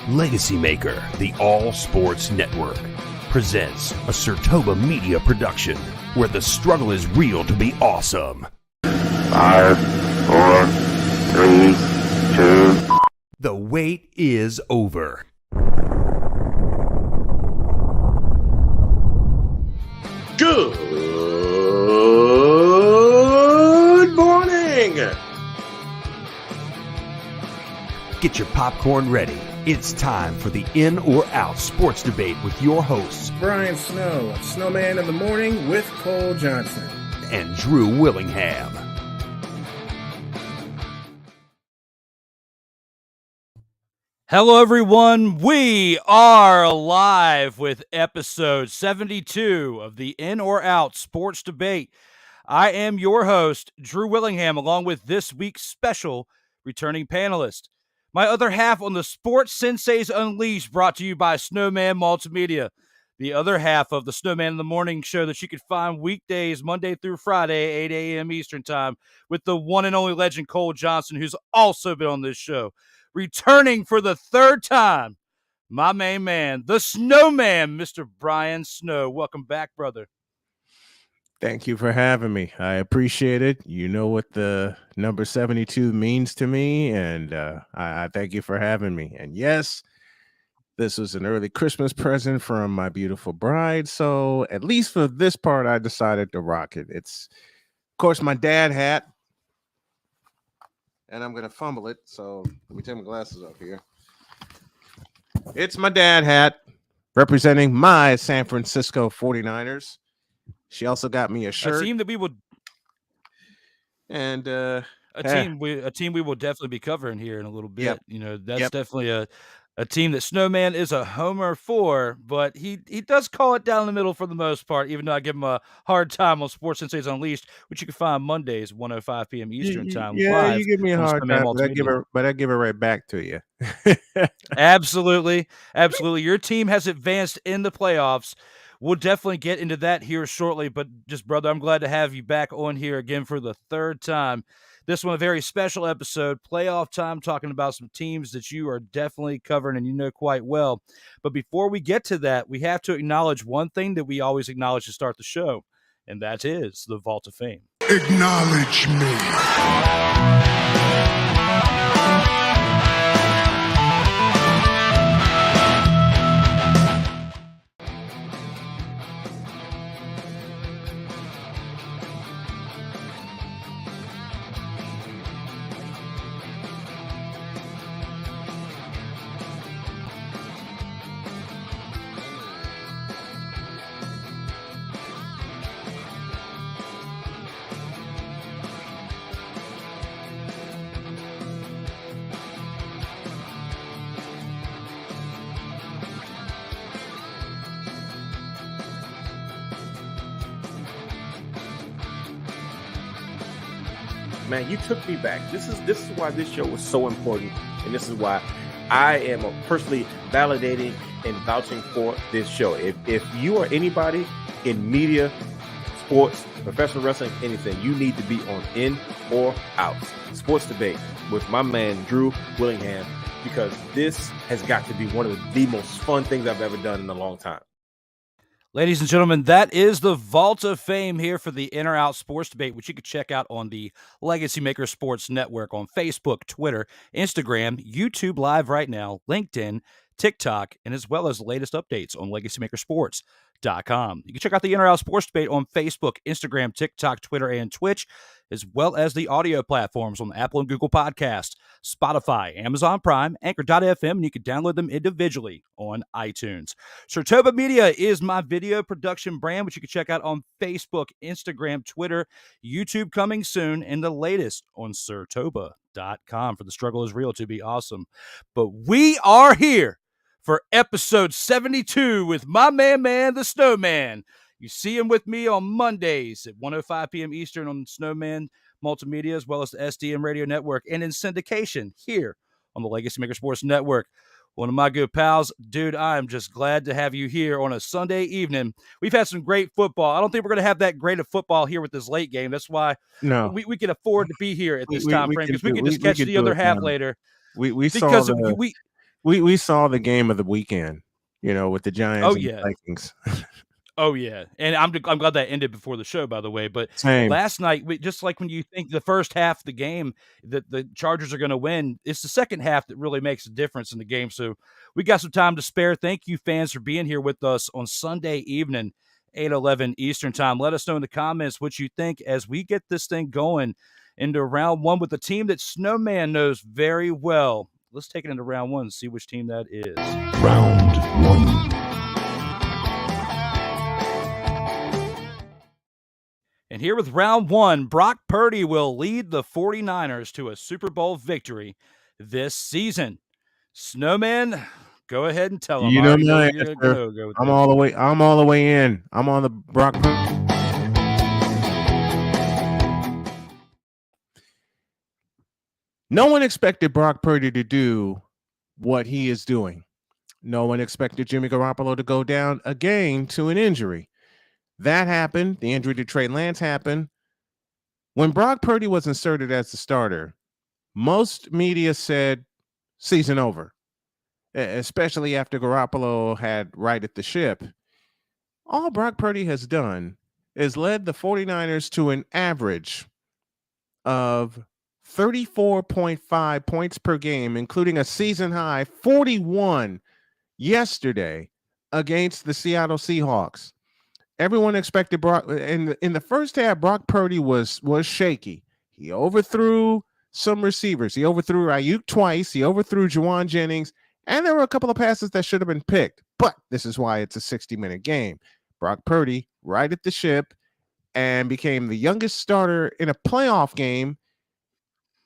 LegacyMaker, the all sports network, presents a SIRTOBA media production where the struggle is real to be awesome. 5, 4, 3, 2. The wait is over. Good morning! Get your popcorn ready. It's time for the In or Out sports debate with your hosts, Brian Snow of Snowman in the Morning with Cole Johnson and Drew Willingham. Hello, everyone. We are live with episode 72 of the In or Out Sports Debate. I am your host, Drew Willingham, along with this week's special returning panelist. My other half on the Sports Senseis Unleashed, brought to you by Snowman Multimedia. The other half of the Snowman in the Morning show that you can find weekdays, Monday through Friday, 8 a.m. Eastern Time, with the one and only legend Cole Johnson, who's also been on this show. Returning for the third time, my main man, the Snowman, Mr. Brian Snow. Welcome back, brother. Thank you for having me. I appreciate it. You know what the number 72 means to me, and I thank you for having me. And yes, this was an early Christmas present from my beautiful bride, so at least for this part, I decided to rock it. It's, of course, my dad hat, and I'm going to fumble it, so let me take my glasses off here. It's my dad hat representing my San Francisco 49ers. She also got me a shirt. A team that we would, and a team we will definitely be covering here in a little bit. Yep. You know, that's definitely a team that Snowman is a homer for, but he does call it down the middle for the most part, even though I give him a hard time on Sports Senseis Unleashed, which you can find Mondays, 1:05 p.m. Eastern Time. Yeah, you give me a hard time, but I give it right back to you. Absolutely. Your team has advanced in the playoffs. We'll definitely get into that here shortly, but just, brother, I'm glad to have you back on here again for the third time. This one, a very special episode, playoff time, talking about some teams that you are definitely covering and you know quite well. But before we get to that, we have to acknowledge one thing that we always acknowledge to start the show, and that is the Vault of Fame. Acknowledge me. Man, you took me back. This is why this show was so important, and this is why I am personally validating and vouching for this show. If you are anybody in media, sports, professional wrestling, anything, you need to be on In or Out Sports Debate with my man Drew Willingham, because this has got to be one of the most fun things I've ever done in a long time. Ladies and gentlemen, that is the Vault of Fame here for the In or Out Sports Debate, which you can check out on the LegacyMaker Sports Network on Facebook, Twitter, Instagram, YouTube Live right now, LinkedIn, TikTok, and as well as the latest updates on LegacyMakerSports.com. You can check out the In or Out Sports Debate on Facebook, Instagram, TikTok, Twitter, and Twitch, as well as the audio platforms on Apple and Google Podcasts, Spotify, Amazon Prime, Anchor.fm, and you can download them individually on iTunes. SIRTOBA Media is my video production brand, which you can check out on Facebook, Instagram, Twitter, YouTube coming soon, and the latest on SIRTOBA.com, for the struggle is real to be awesome. But we are here for episode 72 with my man, the Snowman. You see him with me on Mondays at 1:05 p.m. Eastern on Snowman Multimedia, as well as the SDM Radio Network, and in syndication here on the LegacyMaker Sports Network. One of my good pals. Dude, I am just glad to have you here on a Sunday evening. We've had some great football. I don't think we're going to have that great of football here with this late game. That's why we can afford to be here at this time frame, because we can just catch the other half later. We saw we saw the game of the weekend, with the Giants Oh, and the yeah. Vikings. Oh, yeah, and I'm glad that ended before the show, by the way, but Same. last night, just like when you think the first half of the game that the Chargers are gonna win, it's the second half that really makes a difference in the game, so we got some time to spare. Thank you, fans, for being here with us on Sunday evening, 8:11 Eastern Time. Let us know in the comments what you think as we get this thing going into round one with a team that Snowman knows very well. Let's take it into round one and see which team that is. Round one. And here with round one, Brock Purdy will lead the 49ers to a Super Bowl victory this season. Snowman, go ahead and tell them. My answer. I'm all the way in. I'm on the Brock. No one expected Brock Purdy to do what he is doing. No one expected Jimmy Garoppolo to go down again to an injury. That happened. The injury to Trey Lance happened. When Brock Purdy was inserted as the starter, most media said season over, especially after Garoppolo had righted the ship. All Brock Purdy has done is led the 49ers to an average of 34.5 points per game, including a season high 41 yesterday against the Seattle Seahawks. Everyone expected Brock in the first half. Brock Purdy was shaky. He overthrew some receivers. He overthrew Ayuk twice. He overthrew Juwan Jennings, and there were a couple of passes that should have been picked. But this is why it's a 60-minute game. Brock Purdy righted the ship and became the youngest starter in a playoff game.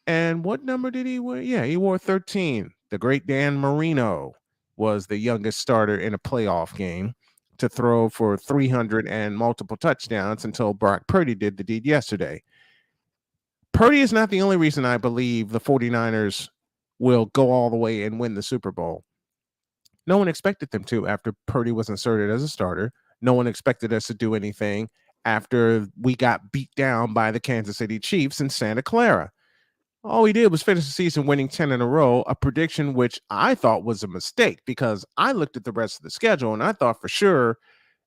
And what number did he wear? Yeah, he wore 13. The great Dan Marino was the youngest starter in a playoff game to throw for 300 and multiple touchdowns until Brock Purdy did the deed yesterday. Purdy is not the only reason I believe the 49ers will go all the way and win the Super Bowl. No one expected them to after Purdy was inserted as a starter. No one expected us to do anything after we got beat down by the Kansas City Chiefs in Santa Clara. All we did was finish the season winning 10 in a row, a prediction which I thought was a mistake because I looked at the rest of the schedule and I thought for sure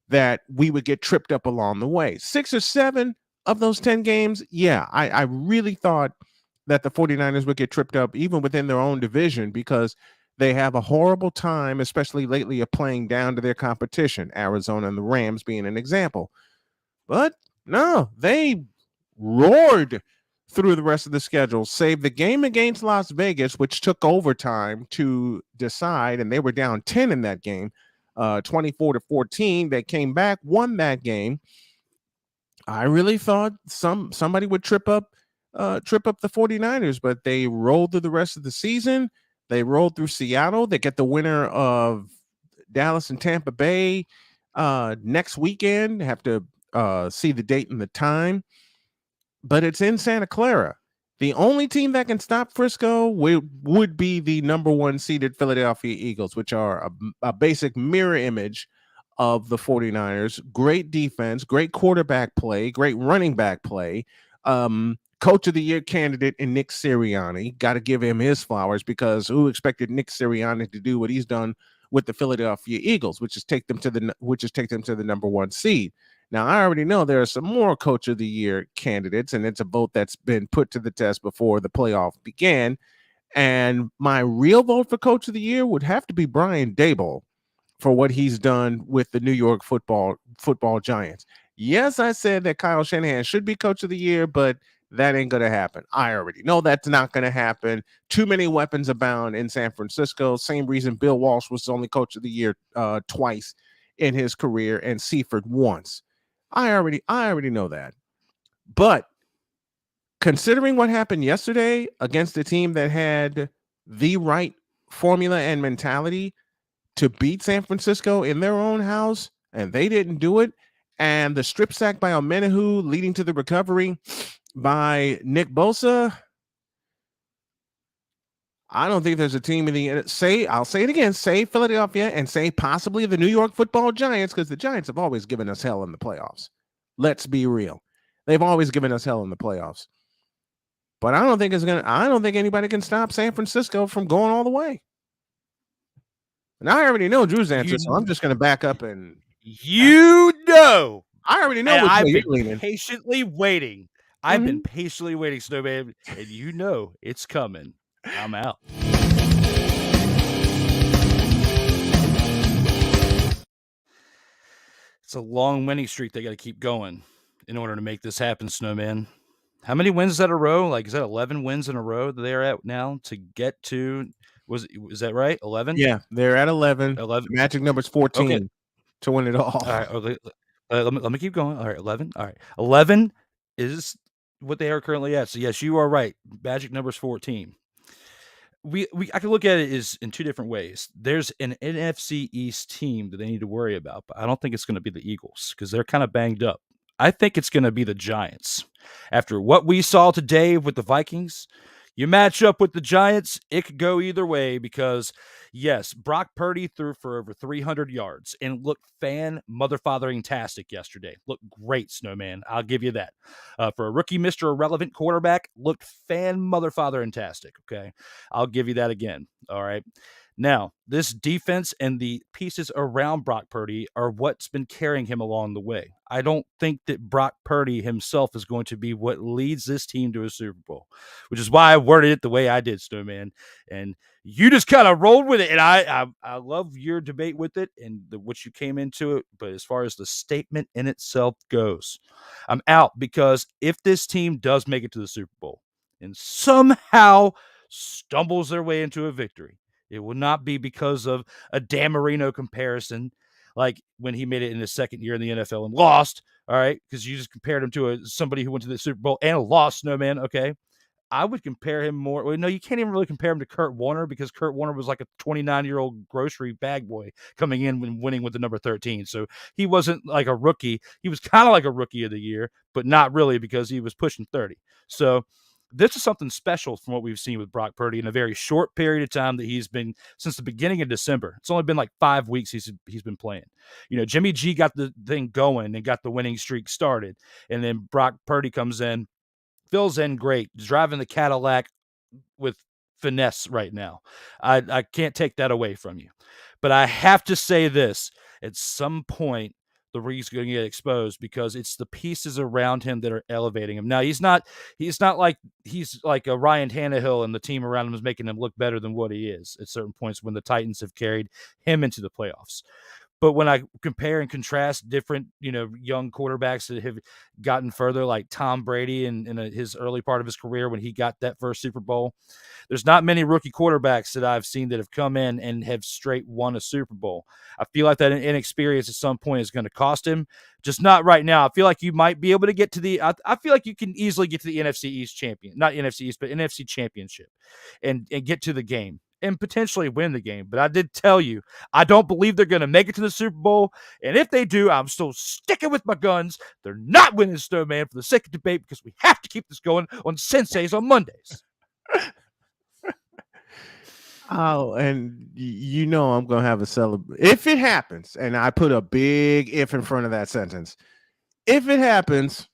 that we would get tripped up along the way. 6 or 7 of those 10 games, yeah, I really thought that the 49ers would get tripped up even within their own division because they have a horrible time, especially lately, of playing down to their competition, Arizona and the Rams being an example. But no, they roared through the rest of the schedule, save the game against Las Vegas, which took overtime to decide, and they were down 10 in that game, 24-14. They came back, won that game. I really thought somebody would trip up the 49ers, but they rolled through the rest of the season. They rolled through Seattle. They get the winner of Dallas and Tampa Bay next weekend. Have to see the date and the time. But it's in Santa Clara. The only team that can stop Frisco would be the number 1 seeded Philadelphia Eagles, which are a basic mirror image of the 49ers. Great defense, great quarterback play, great running back play. Coach of the Year candidate in Nick Sirianni. Got to give him his flowers because who expected Nick Sirianni to do what he's done with the Philadelphia Eagles, which is take them to the number 1 seed. Now, I already know there are some more Coach of the Year candidates, and it's a vote that's been put to the test before the playoff began. And my real vote for Coach of the Year would have to be Brian Daboll for what he's done with the New York football Giants. Yes, I said that Kyle Shanahan should be Coach of the Year, but that ain't going to happen. I already know that's not going to happen. Too many weapons abound in San Francisco. Same reason Bill Walsh was only Coach of the Year twice in his career and Seifert once. I already know that. But considering what happened yesterday against a team that had the right formula and mentality to beat San Francisco in their own house, and they didn't do it, and the strip sack by Omenahu leading to the recovery by Nick Bosa, I don't think there's a team in the I'll say it again, say Philadelphia and say possibly the New York Football Giants, because the Giants have always given us hell in the playoffs. Let's be real. They've always given us hell in the playoffs. But I don't think anybody can stop San Francisco from going all the way. And I already know Drew's answer, so I'm just going to back up and. I already know which way you're leaning. Patiently waiting. I've been patiently waiting, Snowman, and it's coming. I'm out. It's a long winning streak they got to keep going in order to make this happen, Snowman. How many wins is that a row? Like, is that 11 wins in a row that they're at now to get to? Is that right? 11? Yeah, they're at 11. 11. The magic number's 14 to win it all. All right. Let me keep going. All right, 11. All right. 11 is what they are currently at. So, yes, you are right. Magic number's 14. I can look at it is in two different ways. There's an NFC East team that they need to worry about, but I don't think it's going to be the Eagles because they're kind of banged up. I think it's going to be the Giants. After what we saw today with the Vikings, you match up with the Giants, it could go either way because, yes, Brock Purdy threw for over 300 yards and looked fan-mother-fathering-tastic yesterday. Looked great, Snowman. I'll give you that. For a rookie Mr. Irrelevant quarterback, looked fan-mother-fathering-tastic, okay? I'll give you that again, all right? Now, this defense and the pieces around Brock Purdy are what's been carrying him along the way. I don't think that Brock Purdy himself is going to be what leads this team to a Super Bowl, which is why I worded it the way I did, Snowman. And you just kind of rolled with it, and I love your debate with it and what you came into it. But as far as the statement in itself goes, I'm out because if this team does make it to the Super Bowl and somehow stumbles their way into a victory, it will not be because of a Dan Marino comparison, like when he made it in his second year in the NFL and lost, all right, because you just compared him to somebody who went to the Super Bowl and lost, Snowman, okay? I would compare him more. Well, no, you can't even really compare him to Kurt Warner because Kurt Warner was like a 29-year-old grocery bag boy coming in and winning with the number 13. So he wasn't like a rookie. He was kind of like a rookie of the year, but not really because he was pushing 30. So this is something special from what we've seen with Brock Purdy in a very short period of time that he's been since the beginning of December. It's only been like 5 weeks he's been playing. Jimmy G got the thing going and got the winning streak started. And then Brock Purdy comes in, fills in great, driving the Cadillac with finesse right now. I can't take that away from you. But I have to say this, at some point, the Reed's going to get exposed because it's the pieces around him that are elevating him. Now, he's not like a Ryan Tannehill and the team around him is making him look better than what he is at certain points when the Titans have carried him into the playoffs. But when I compare and contrast different, young quarterbacks that have gotten further, like Tom Brady in his early part of his career when he got that first Super Bowl, there's not many rookie quarterbacks that I've seen that have come in and have straight won a Super Bowl. I feel like that inexperience at some point is going to cost him. Just not right now. I feel like you might be able to get to I feel like you can easily get to the NFC East champion, not NFC East, but NFC championship and get to the game and potentially win the game. But I did tell you, I don't believe they're going to make it to the Super Bowl. And if they do, I'm still sticking with my guns. They're not winning, Snowman, for the sake of debate because we have to keep this going on Sensei's on Mondays. Oh, and I'm going to have a celebration. If it happens, and I put a big if in front of that sentence, if it happens,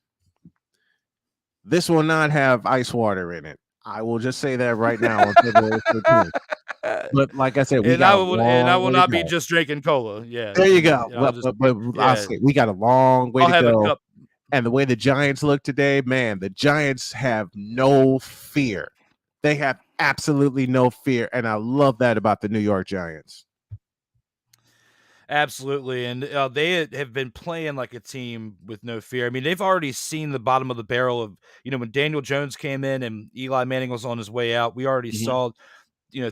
this will not have ice water in it. I will just say that right now on February 15th. But like I said, I will not be just drinking cola. Yeah, there you go. I'll say we got a long way to go. And the way the Giants look today, man, the Giants have no fear. They have absolutely no fear, and I love that about the New York Giants. Absolutely, and they have been playing like a team with no fear. I mean, they've already seen the bottom of the barrel of, when Daniel Jones came in and Eli Manning was on his way out, we already saw,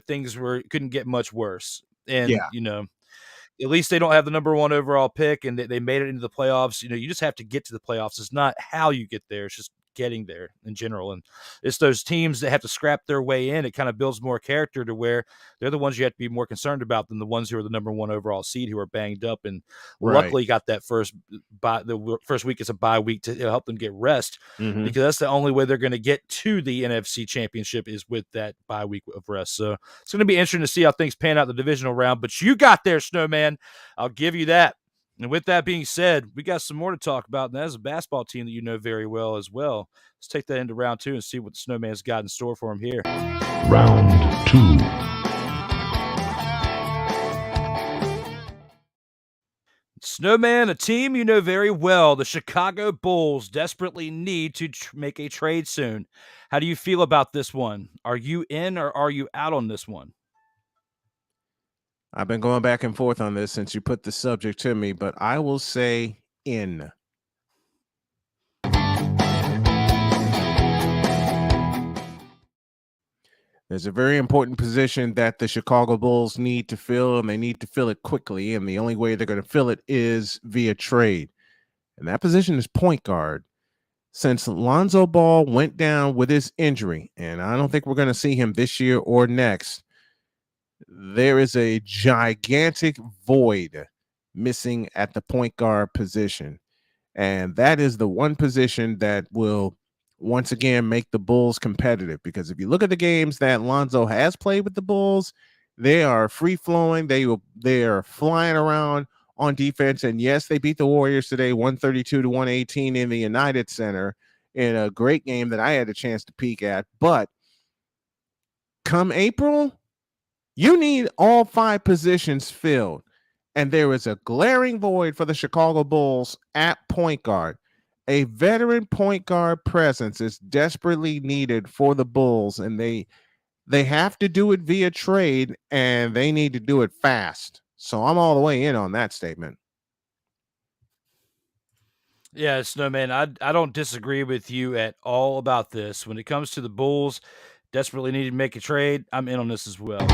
things couldn't get much worse. And, at least they don't have the number 1 overall pick, and they made it into the playoffs. You just have to get to the playoffs. It's not how you get there. It's just getting there in general. And it's those teams that have to scrap their way in. It kind of builds more character to where they're the ones you have to be more concerned about than the ones who are the number 1 overall seed who are banged up and luckily got that the first week is a bye week to help them get rest because that's the only way they're going to get to the NFC Championship is with that bye week of rest. So it's going to be interesting to see how things pan out in the divisional round, but you got there, Snowman. I'll give you that. And with that being said, we got some more to talk about, and that is a basketball team that you know very well as well. Let's take that into round 2 and see what the Snowman's got in store for him here. Round 2. Snowman, a team you know very well, the Chicago Bulls desperately need to make a trade soon. How do you feel about this one? Are you in or are you out on this one? I've been going back and forth on this since you put the subject to me, but I will say in. There's a very important position that the Chicago Bulls need to fill, and they need to fill it quickly. And the only way they're going to fill it is via trade. And that position is point guard. Since Lonzo Ball went down with his injury, and I don't think we're going to see him this year or next, there is a gigantic void missing at the point guard position. And that is the one position that will once again make the Bulls competitive, because if you look at the games that Lonzo has played with the Bulls, they are free flowing. They are flying around on defense. And yes, they beat the Warriors today 132-118 in the United Center in a great game that I had a chance to peek at. But come April, you need all 5 positions filled. And there is a glaring void for the Chicago Bulls at point guard. A veteran point guard presence is desperately needed for the Bulls, and they have to do it via trade, and they need to do it fast. So I'm all the way in on that statement. Yeah, Snowman, I don't disagree with you at all about this. When it comes to the Bulls desperately need to make a trade, I'm in on this as well.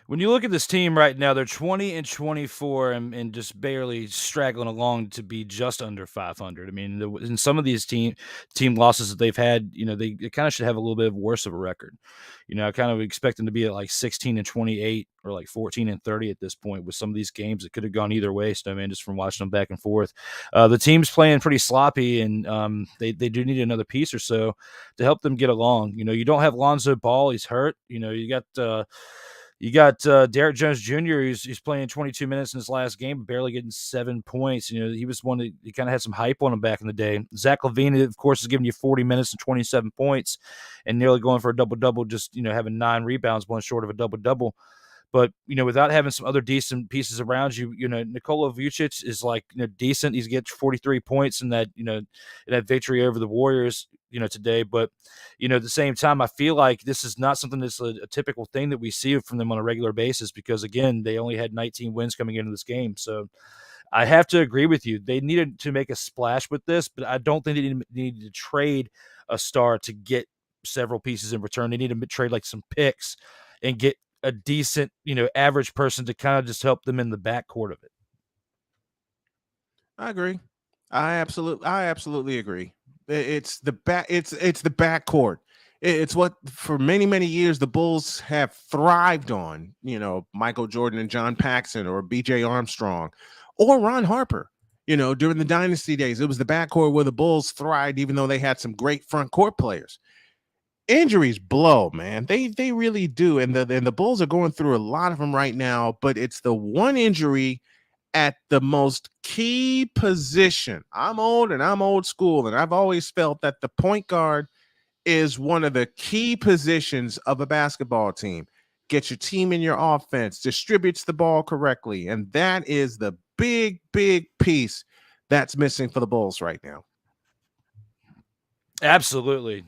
When you look at this team right now, they're 20-24 and just barely straggling along to be just under 500. I mean, in some of these team losses that they've had, they kind of should have a little bit worse of a record. I kind of expect them to be at like 16-28 or like 14-30 at this point with some of these games. It could have gone either way, Snowman, just from watching them back and forth. The team's playing pretty sloppy, and they do need another piece or so to help them get along. You don't have Lonzo Ball. He's hurt. You got Derrick Jones Jr. He's playing 22 minutes in his last game, barely getting 7 points. He was one that he kind of had some hype on him back in the day. Zach LaVine, of course, is giving you 40 minutes and 27 points and nearly going for a double-double, just, having 9 rebounds, one short of a double-double. But, without having some other decent pieces around you, Nikola Vucic is decent. He's getting 43 points in that, in that victory over the Warriors, today. But, at the same time, I feel like this is not something that's a typical thing that we see from them on a regular basis, because, again, they only had 19 wins coming into this game. So I have to agree with you. They needed to make a splash with this, but I don't think they needed to trade a star to get several pieces in return. They need to trade like some picks and get a decent, average person to kind of just help them in the backcourt of it. I agree. I absolutely agree. It's the backcourt. It's what for many, many years the Bulls have thrived on, Michael Jordan and John Paxson or BJ Armstrong or Ron Harper, during the dynasty days. It was the backcourt where the Bulls thrived, even though they had some great front court players. Injuries blow, man. They really do. And the Bulls are going through a lot of them right now, but it's the one injury at the most key position. I'm old and I'm old school, and I've always felt that the point guard is one of the key positions of a basketball team. Gets your team in your offense, distributes the ball correctly, and that is the big piece that's missing for the Bulls right now. Absolutely,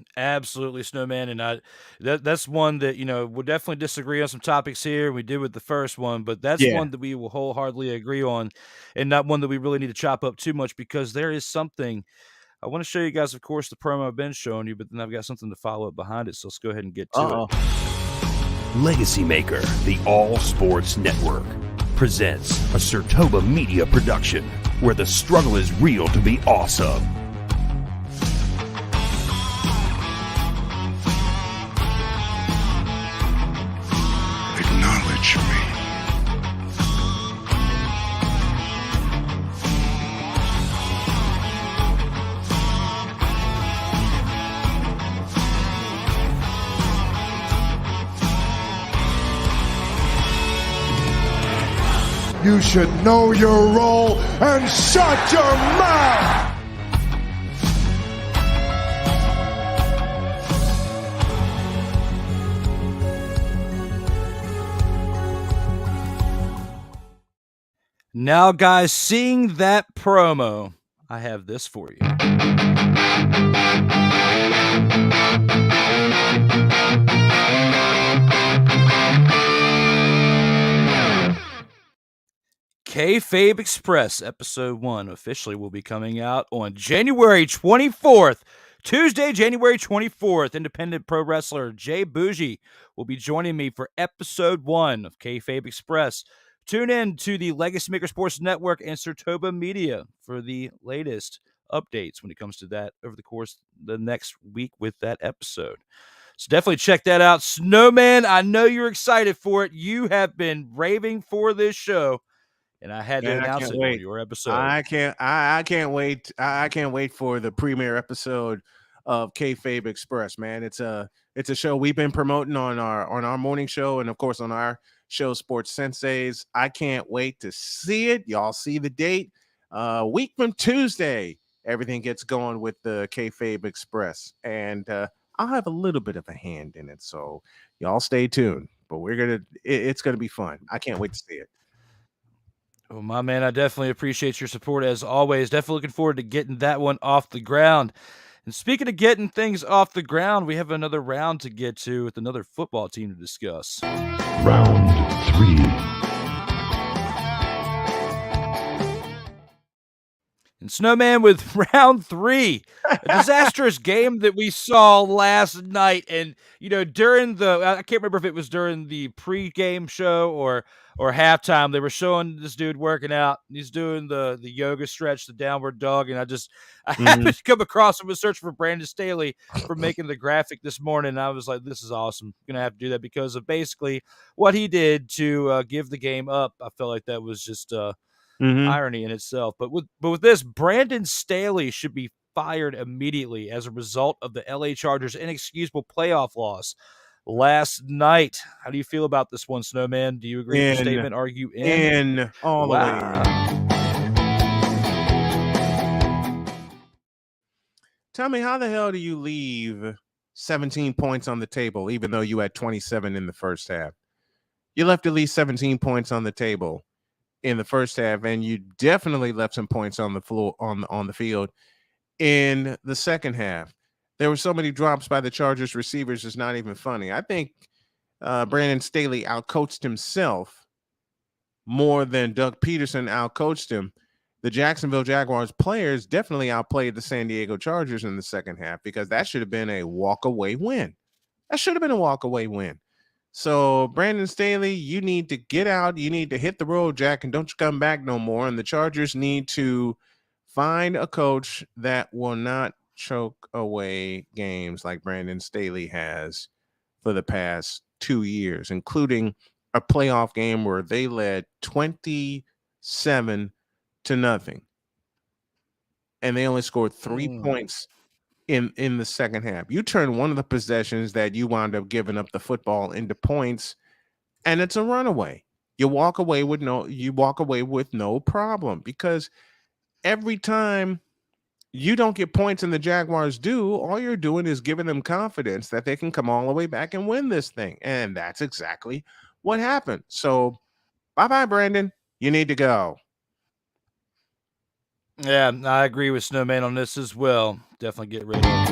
Snowman, and that's one that we'll definitely disagree on some topics here. We did with the first one, but that's one that we will wholeheartedly agree on, and not one that we really need to chop up too much, because there is something I want to show you guys. Of course, the promo I've been showing you, but then I've got something to follow up behind it. So let's go ahead and get to it. LegacyMaker, the All Sports Network, presents a SIRTOBA media production where the struggle is real to be awesome. Acknowledge me. You should know your role and shut your mouth! Now, guys, seeing that promo, I have this for you. Kayfabe Express Episode 1 officially will be coming out on January 24th. Tuesday, January 24th, independent pro wrestler Jay Bougie will be joining me for Episode 1 of Kayfabe Express. Tune in to the LegacyMaker Sports Network and SIRTOBA Media for the latest updates when it comes to that over the course of the next week with that episode. So definitely check that out. Snowman, I know you're excited for it. You have been raving for this show, and I had to announce it on your episode. I can't wait. I can't wait for the premiere episode of Kayfabe Express, man. It's a show we've been promoting on our morning show, and of course on our show Sports Senseis. I can't wait to see it. Y'all see the date. Week from Tuesday, everything gets going with the Kayfabe Express, and I'll have a little bit of a hand in it. So y'all stay tuned. But it's gonna be fun. I can't wait to see it. Oh, my man, I definitely appreciate your support as always. Definitely looking forward to getting that one off the ground. And speaking of getting things off the ground, we have another round to get to with another football team to discuss. Round 3. And Snowman with round 3, a disastrous game that we saw last night. And, during I can't remember if it was during the pre-game show or halftime, they were showing this dude working out. He's doing the yoga stretch, the downward dog. And I happened to come across him, was searching for Brandon Staley for making the graphic this morning. And I was like, this is awesome. I'm going to have to do that because of basically what he did to give the game up. I felt like that was just irony in itself. But with this, Brandon Staley should be fired immediately as a result of the LA Chargers' inexcusable playoff loss last night. How do you feel about this one, Snowman? Do you agree with the statement? Are you in all the way? Tell me, how the hell do you leave 17 points on the table, even though you had 27 in the first half? You left at least 17 points on the table in the first half, and you definitely left some points on the floor on the field in the second half. There were so many drops by the Chargers receivers, it's not even funny. I think Brandon Staley outcoached himself more than Doug Peterson outcoached him. The Jacksonville Jaguars players definitely outplayed the San Diego Chargers in the second half, because that should have been a walk-away win. So, Brandon Staley, you need to get out. You need to hit the road, Jack, and don't you come back no more. And the Chargers need to find a coach that will not choke away games like Brandon Staley has for the past 2 years, including a playoff game where they led 27-0. And they only scored 3 points in the second half. You turn one of the possessions that you wound up giving up the football into points, and it's a runaway. You walk away with no problem, because every time you don't get points and the Jaguars do, all you're doing is giving them confidence that they can come all the way back and win this thing. And that's exactly what happened. So bye-bye, Brandon. You need to go. Yeah, I agree with Snowman on this as well. Definitely get rid of it.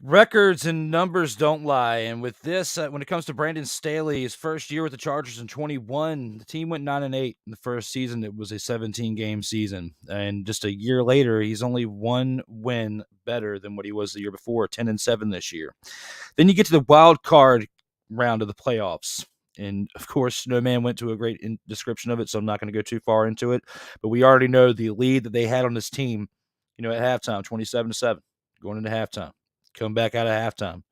Records and numbers don't lie. And with this, when it comes to Brandon Staley, his first year with the Chargers in 21, the team went 9-8 in the first season. It was a 17-game season. And just a year later, he's only one win better than what he was the year before, 10-7 this year. Then you get to the wild card round of the playoffs. And, of course, Snowman went to a great description of it, so I'm not going to go too far into it. But we already know the lead that they had on this team, at halftime, 27-7, going into halftime. Come back out of halftime.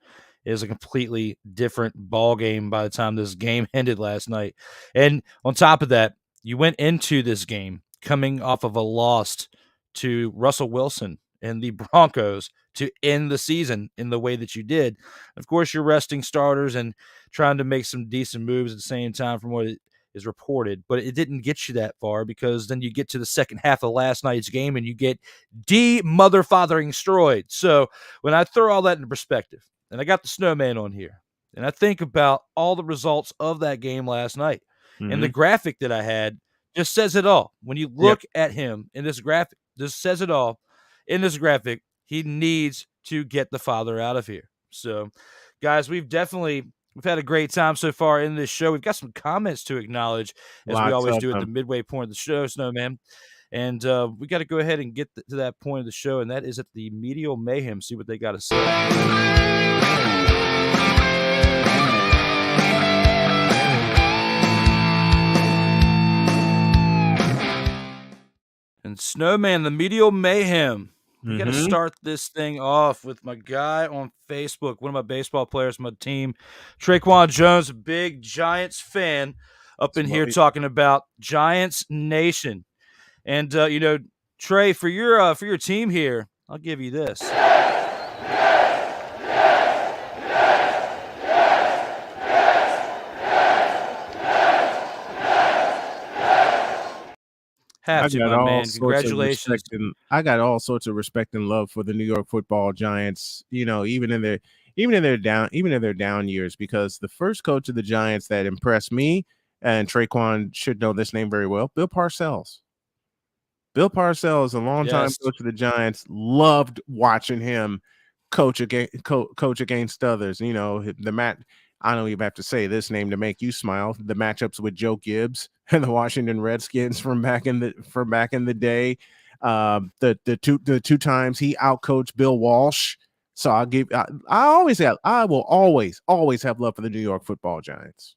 It was a completely different ball game by the time this game ended last night. And on top of that, you went into this game coming off of a loss to Russell Wilson and the Broncos to end the season in the way that you did. Of course, you're resting starters and trying to make some decent moves at the same time from what it is reported, but it didn't get you that far, because then you get to the second half of last night's game and you get mother-fathering destroyed. So when I throw all that into perspective, and I got the Snowman on here, and I think about all the results of that game last night, and the graphic that I had just says it all. When you look at him in this graphic, this says it all. In this graphic, he needs to get the father out of here. So, guys, we've had a great time so far in this show. We've got some comments to acknowledge, as we always do at the midway point of the show, Snowman. And we got to go ahead and get to that point of the show, and that is at the Medial Mayhem, see what they got to say. And Snowman, the Medial Mayhem. We got to start this thing off with my guy on Facebook, one of my baseball players, my team, Traquan Jones, a big Giants fan, up in here talking about Giants Nation. And Trey, for your team here, I'll give you this. Have to, my man. Congratulations. I got all sorts of respect and love for the New York Football Giants, even in their down years, because the first coach of the Giants that impressed me, and Traquan should know this name very well, Bill Parcells. Bill Parcells, a longtime coach of the Giants, loved watching him coach against others. I don't even have to say this name to make you smile. The matchups with Joe Gibbs and the Washington Redskins from back in the day. The two times he outcoached Bill Walsh. So I will always have love for the New York Football Giants.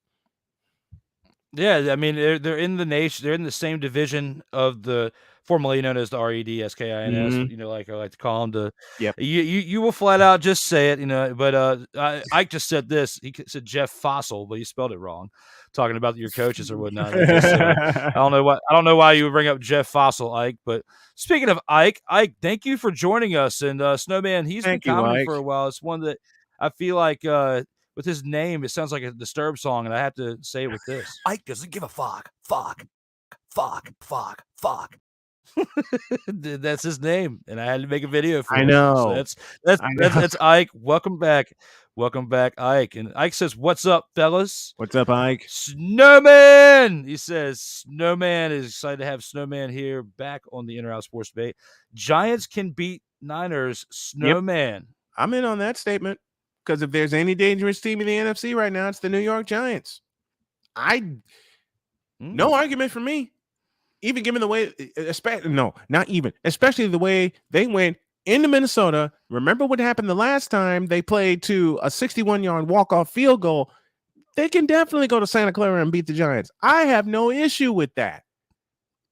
Yeah, I mean they're in the nation. They're in the same division of the formerly known as the REDSKINS. Like I like to call them. You will flat out just say it. But Ike just said this. He said Jeff Fossil, but he spelled it wrong, talking about your coaches or whatnot. I don't know why you would bring up Jeff Fossil, Ike. But speaking of Ike, thank you for joining us. And Snowman, he's been commenting for a while. It's one that I feel like. With his name, it sounds like a Disturbed song, and I have to say it with this. Ike doesn't give a fuck. That's his name, and I had to make a video for him. I know. So that's Ike. Welcome back, Ike. And Ike says, "What's up, fellas? What's up, Ike? Snowman." He says, "Snowman is excited to have Snowman here back on the Inner Out Sports Debate. Giants can beat Niners. Snowman." Yep. I'm in on that statement. Because if there's any dangerous team in the NFC right now, it's the New York Giants. No argument for me. Even given the way, especially the way they went into Minnesota. Remember what happened the last time they played to a 61-yard walk-off field goal. They can definitely go to Santa Clara and beat the Giants. I have no issue with that.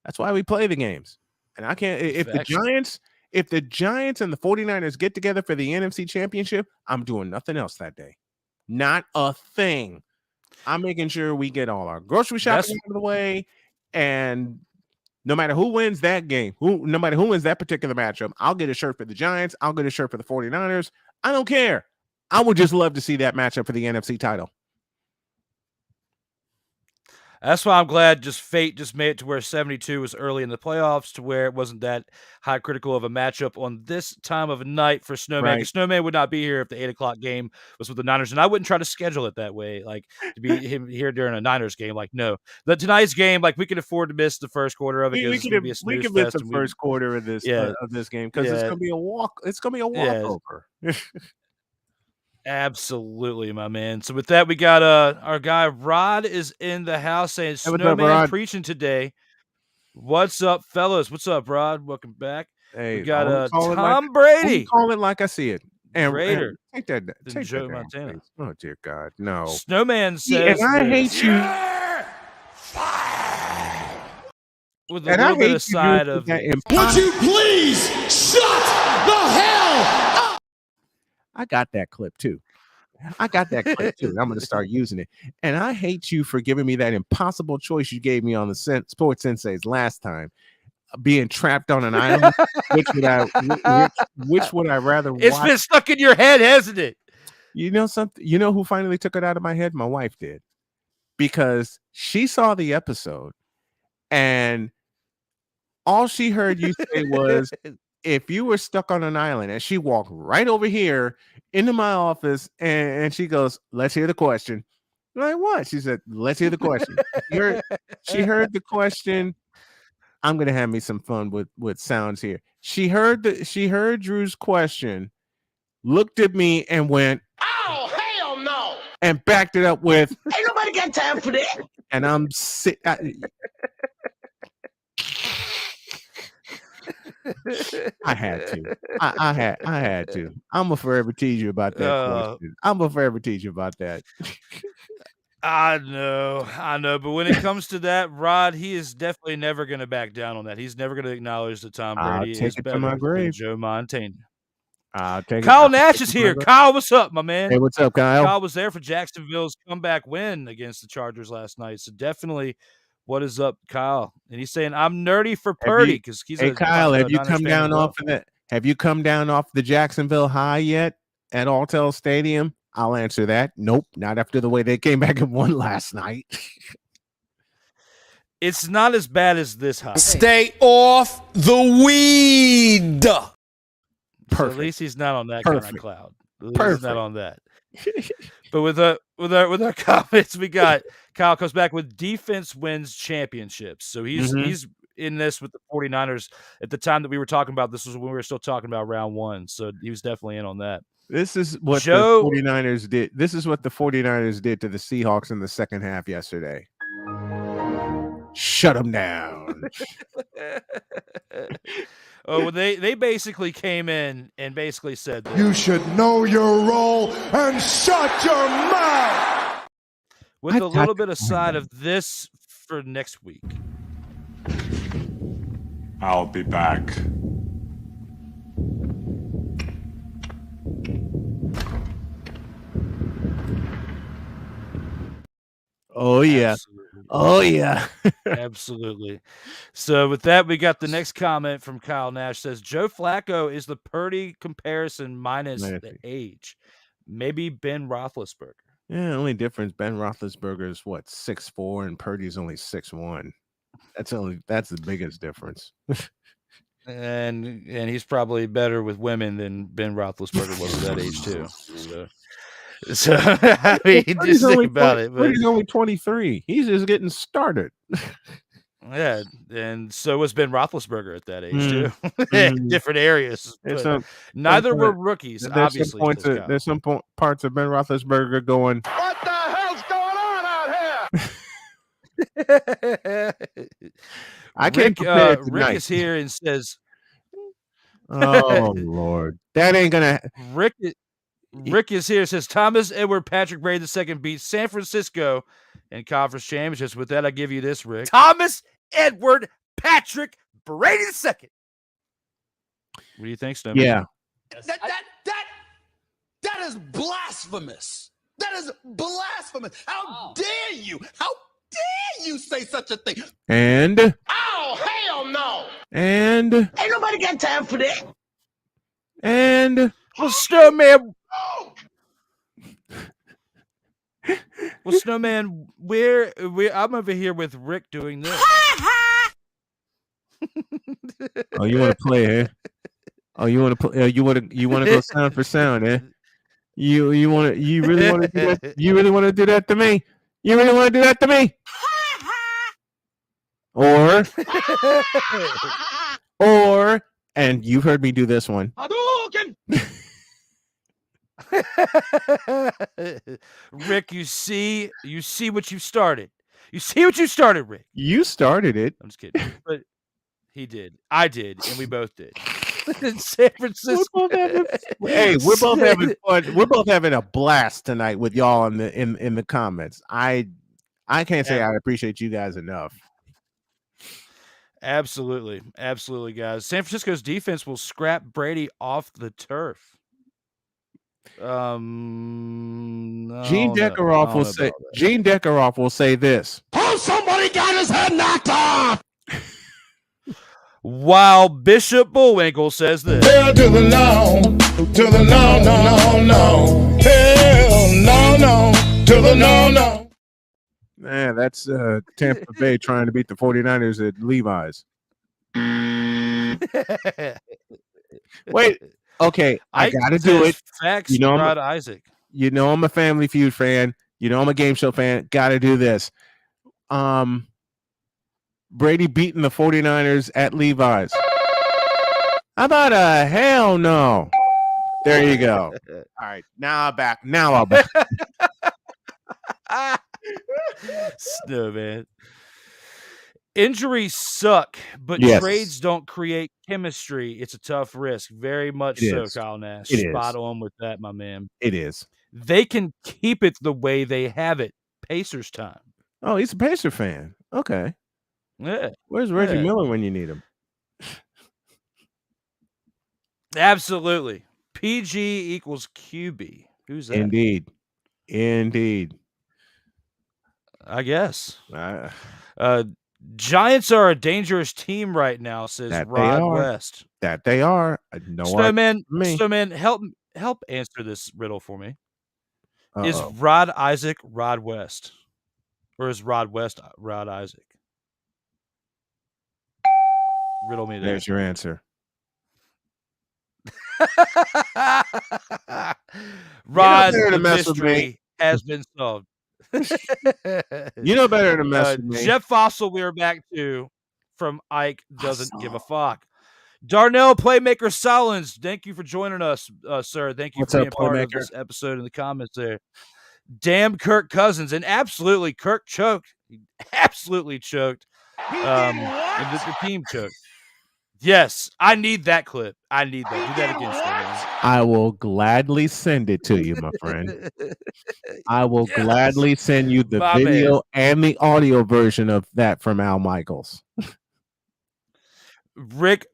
That's why we play the games. And I can't, if the Giants and the 49ers get together for the NFC Championship, I'm doing nothing else that day. Not a thing. I'm making sure we get all our grocery shopping out of the way, and no matter who wins that game, no matter who wins that particular matchup, I'll get a shirt for the Giants. I'll get a shirt for the 49ers. I don't care. I would just love to see that matchup for the NFC title. That's why I'm glad fate just made it to where 72 was early in the playoffs, to where it wasn't that high critical of a matchup on this time of night for Snowman. Right. Snowman would not be here if the 8 o'clock game was with the Niners, and I wouldn't try to schedule it that way, like to be him here during a Niners game. Like, no, tonight's game, like we can afford to miss the first quarter of it. We can miss the first quarter of this game because it's gonna be a walk. It's gonna be a walkover. Absolutely, my man. So with that, we got our guy Rod is in the house saying Snowman preaching today. What's up, fellas? What's up, Rod? Welcome back. Hey, we got Tom Brady. Call it like I see it. And Raider. Take Joe Montana. Oh dear God, no. Snowman says, and I hate you. With a little bit of side of. Would you please shut the hell up? I got that clip too. I'm going to start using it. And I hate you for giving me that impossible choice you gave me on the Sports Senseis last time, being trapped on an island. which would I rather watch? It's been stuck in your head, hasn't it? You know something? You know who finally took it out of my head? My wife did. Because she saw the episode and all she heard you say was, if you were stuck on an island and she walked right over here into my office and she goes, let's hear the question. I'm like, what? She said, let's hear the question. She heard the question. I'm gonna have me some fun with sounds here. She heard Drew's question, looked at me and went, Oh, hell no! and backed it up with, Ain't nobody got time for that. and I'm sick. I had to. I had to. I'm gonna forever tease you about that question. I'm gonna forever tease you about that. I know. But when it comes to that, Rod, he is definitely never going to back down on that. He's never going to acknowledge that Tom Brady is better to my grave. than Joe Montana. I'll take Kyle Nash is here. Kyle, what's up, my man? Hey, what's up, Kyle? Kyle was there for Jacksonville's comeback win against the Chargers last night. So definitely, what is up, Kyle? And he's saying, I'm nerdy for Purdy because he's Hey, Kyle, have you come down off of that? Have you come down off the Jacksonville high yet at Alltel Stadium? I'll answer that. Nope, not after the way they came back and won last night. It's not as bad as this high. Stay off the weed. Perfect. So at least he's not on that kind of cloud. At least he's not on that. But with our comments, we got Kyle comes back with defense wins championships. So he's in this with the 49ers. At the time that we were talking about this was when we were still talking about round one. So he was definitely in on that. This is what the 49ers did. This is what the 49ers did to the Seahawks in the second half yesterday. Shut them down. Well, they basically came in and basically said that You should know your role and shut your mouth. with a little bit of side of this for next week. I'll be back. Oh yeah. Absolutely. Oh yeah. Absolutely. So with that, we got the next comment from Kyle Nash says Joe Flacco is the Purdy comparison minus the age. Maybe Ben Roethlisberger. Yeah, only difference, Ben Roethlisberger is what, 6'4", and Purdy's only 6'1". That's the biggest difference. And he's probably better with women than Ben Roethlisberger was at that age too. So I mean, just think about it. But he's only 23. He's just getting started. Yeah, and so was Ben Roethlisberger at that age too. Different areas. Neither were rookies. Obviously, there's some parts of Ben Roethlisberger going, What the hell's going on out here? I can't compare it to Rick night. is here and says, "Oh Lord, that ain't gonna." Rick is here. Says Thomas Edward Patrick Brady II beats San Francisco in conference championships. With that, I give you this, Rick. Thomas Edward Patrick Brady II. What do you think, Snowman? Yeah, That is blasphemous. That is blasphemous. How dare you? How dare you say such a thing? and Oh, hell no! and Ain't nobody got time for that. and Well, Snowman. Well, Snowman, I'm over here with Rick doing this. oh, you want to play, eh? Oh, you want to play? You want to go sound for sound, eh? You really want to do that? You really want to do that to me? You really want to do that to me? Or, and you've heard me do this one. Rick, you see what you started. You see what you started, Rick. You started it. I'm just kidding. But he did. I did, and we both did. In San Francisco. Hey, we're both having fun. We're both having a blast tonight with y'all in the comments. I can't say I appreciate you guys enough. Absolutely, guys. San Francisco's defense will scrap Brady off the turf. Gene Deckeroff will say this. Oh, somebody got his head knocked off! While Bishop Bullwinkle says this. Hell to the no, no. Hell no, to the no. Man, that's Tampa Bay trying to beat the 49ers at Levi's. Wait. Okay, I gotta do it. Facts, You know, Rod Isaac. You know, I'm a Family Feud fan. You know, I'm a game show fan. Gotta do this. Brady beating the 49ers at Levi's. How about a hell no? There you go. All right, now I'm back. Now I'm back. Snowman. Injuries suck, but Yes. trades don't create chemistry. It's a tough risk. Very much It so, is. Kyle Nash. It Spot is. on with that, my man. It is. They can keep it the way they have it. Pacers time. Oh, he's a Pacer fan. Okay. Yeah. Where's Reggie Yeah. Miller when you need him? Absolutely. PG equals QB. Who's that? Indeed. I guess. Giants are a dangerous team right now, says That they Rod are. West. That they are. No, Snowman, help answer this riddle for me. Is Rod Isaac Rod West? Or is Rod West Rod Isaac? Riddle me that. There's your answer. Rod, better to the mess with me. mystery has been solved. You know better to mess with me. Jeff Fossil, we are back to from Ike doesn't give a fuck. Darnell Playmaker Solins, thank you for joining us, sir. Thank you for being part of this episode in the comments there. Damn Kirk Cousins, and absolutely Kirk choked. He absolutely choked. And the team choked. Yes, I need that clip. I need that. Do that again, man. I will gladly send it to you, my friend. I will gladly send you the video and the audio version of that from Al Michaels. Rick,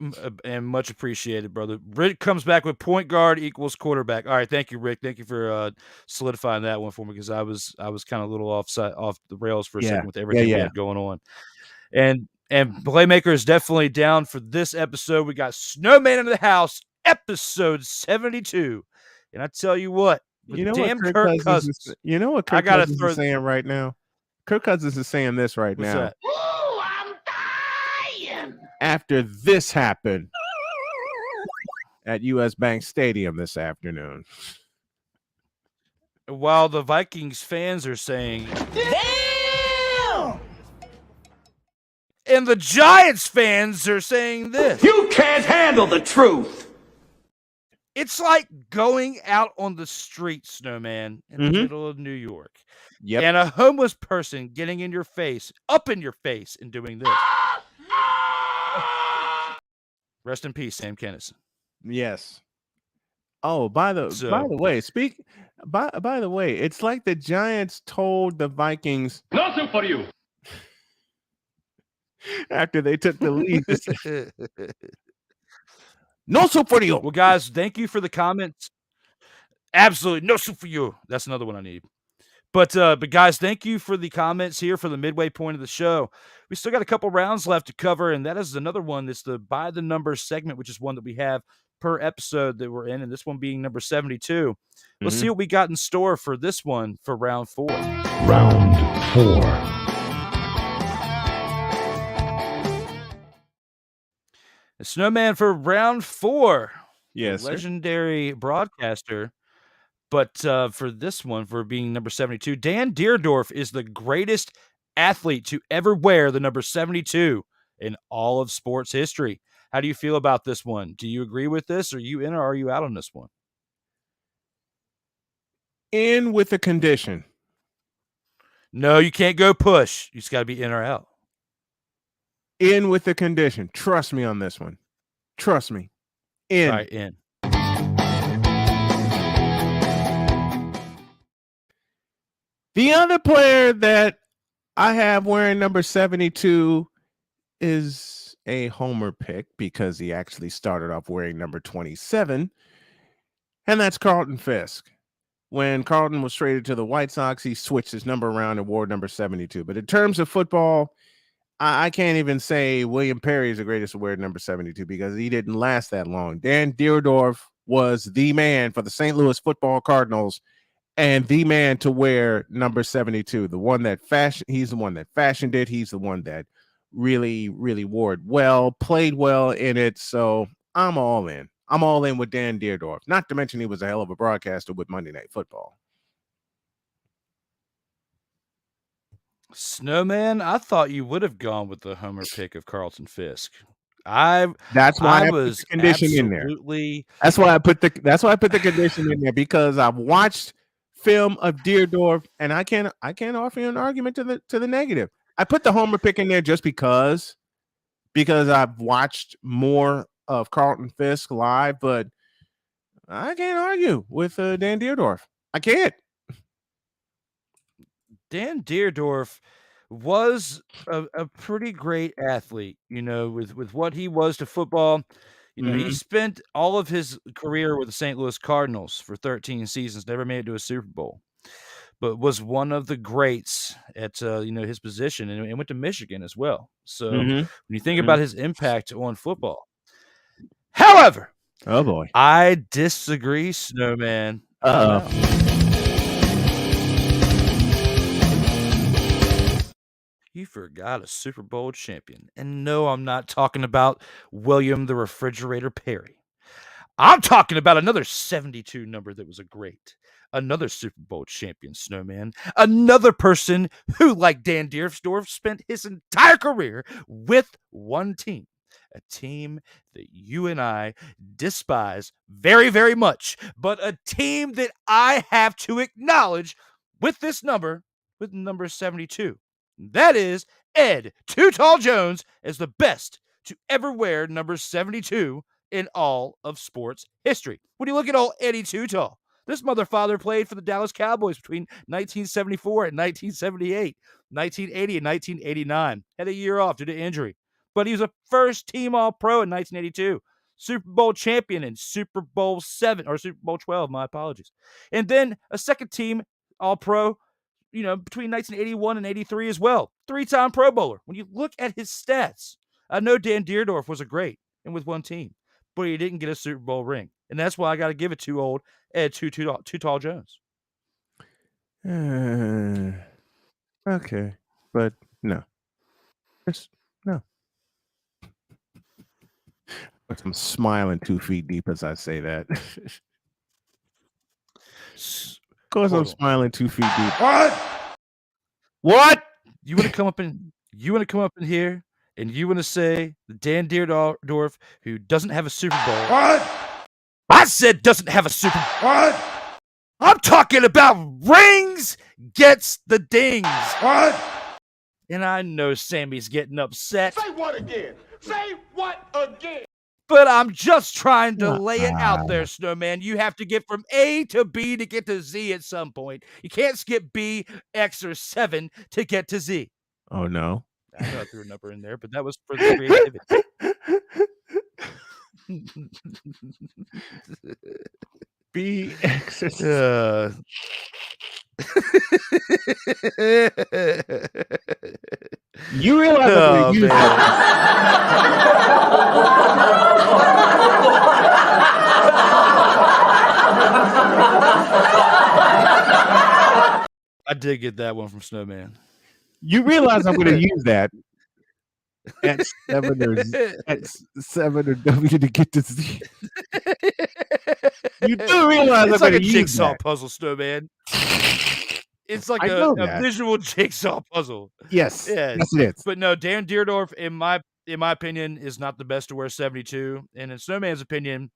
and much appreciated, brother. Rick comes back with point guard equals quarterback. All right, thank you, Rick. Thank you for solidifying that one for me, because I was kind of a little off the rails for a second with everything we had going on. And Playmaker is definitely down for this episode. We got Snowman in the house, episode 72. And I tell you what, You know damn what Kirk Cousins. You know what Kirk Cousins is saying right now? Kirk Cousins is saying this right What's now. that? Ooh, I'm dying. After this happened at US Bank Stadium this afternoon. While the Vikings fans are saying, Damn! and the Giants fans are saying this. You can't handle the truth. It's like going out on the street, Snowman, in the middle of New York. Yep. And a homeless person getting in your face, up in your face, and doing this. Rest in peace, Sam Kennison. Yes. Oh, by the way, it's like the Giants told the Vikings Nothing for you. after they took the lead. No soup for you. Well, guys, thank you for the comments. Absolutely no soup for you. That's another one I need. But guys, thank you for the comments here for the midway point of the show. We still got a couple rounds left to cover, and that is another one. That's the by the numbers segment, which is one that we have per episode that we're in, and this one being number 72. Let's see what we got in store for this one for round 4. Round 4. The Snowman for round 4. Yes, sir. Legendary broadcaster. But for this one, for being number 72, Dan DIERDORF is the greatest athlete to ever wear the number 72 in all of sports history. How do you feel about this one? Do you agree with this? Are you in or are you out on this one? In with a condition. No, you can't go push. You just got to be in or out. In with a condition. Trust me on this one. Trust me. In. All right, in. The other player that I have wearing number 72 is a homer pick because he actually started off wearing number 27, and that's Carlton Fisk. When Carlton was traded to the White Sox, he switched his number around and wore number 72. But in terms of football, I can't even say William Perry is the greatest to wear number 72 because he didn't last that long. Dan DIERDORF was the man for the St. Louis Football Cardinals and the man to wear number 72. The one that he's the one that fashioned it. He's the one that really, really wore it well, played well in it. So I'm all in. I'm all in with Dan Dierdorf. Not to mention he was a hell of a broadcaster with Monday Night Football. Snowman, I thought you would have gone with the homer pick of Carlton Fisk. That's why I was put the condition in there. absolutely. That's why I put the condition in there, because I've watched film of Dierdorf, and I can't offer you an argument to the negative. I put the homer pick in there just because I've watched more of Carlton Fisk live, but I can't argue with Dan Dierdorf. I can't. Dan Dierdorf was a pretty great athlete, with what he was to football. He spent all of his career with the St. Louis Cardinals for 13 seasons, never made it to a Super Bowl, but was one of the greats at his position, and went to Michigan as well. So when you think about his impact on football, however, oh boy, I disagree, Snowman. You forgot a Super Bowl champion. And no, I'm not talking about William the Refrigerator Perry. I'm talking about another 72 number that was a great. Another Super Bowl champion, Snowman. Another person who, like Dan Dierdorf, spent his entire career with one team. A team that you and I despise very, very much. But a team that I have to acknowledge with this number, with number 72. That is Ed Too Tall Jones as the best to ever wear number 72 in all of sports history. When you look at old Eddie Too Tall, this motherfather played for the Dallas Cowboys between 1974 and 1978, 1980 and 1989. Had a year off due to injury. But he was a first-team All-Pro in 1982. Super Bowl champion in Super Bowl 7, or Super Bowl 12, my apologies. And then a second-team All-Pro, between 1981 and 83 as well. 3-time Pro Bowler. When you look at his stats, I know Dan Dierdorf was a great and with one team, but he didn't get a Super Bowl ring. And that's why I got to give it to old Ed Too Tall Jones. Okay, but no. Just no. I'm smiling 2 feet deep as I say that. Of course, I'm smiling 2 feet deep. What? You want to come up in here and you want to say that Dan Dierdorf, who doesn't have a Super Bowl. What? I said doesn't have a Super Bowl. What? I'm talking about rings gets the dings. What? And I know Sammy's getting upset. Say what again? Say what again? But I'm just trying to lay it out there, Snowman. You have to get from A to B to get to Z at some point. You can't skip B, X, or 7 to get to Z. Oh, no. I know I threw a number in there, but that was for the creativity. B, X, You realize I'm going to use that. I did get that one from Snowman. You realize I'm going to use that at 7 or W to get to Z. You do realize it's I'm like a use jigsaw that. puzzle, Snowman. It's like a visual jigsaw puzzle. Yes, yes, it is. But no, Dan Dierdorf, in my opinion, is not the best to wear 72. And in Snowman's opinion,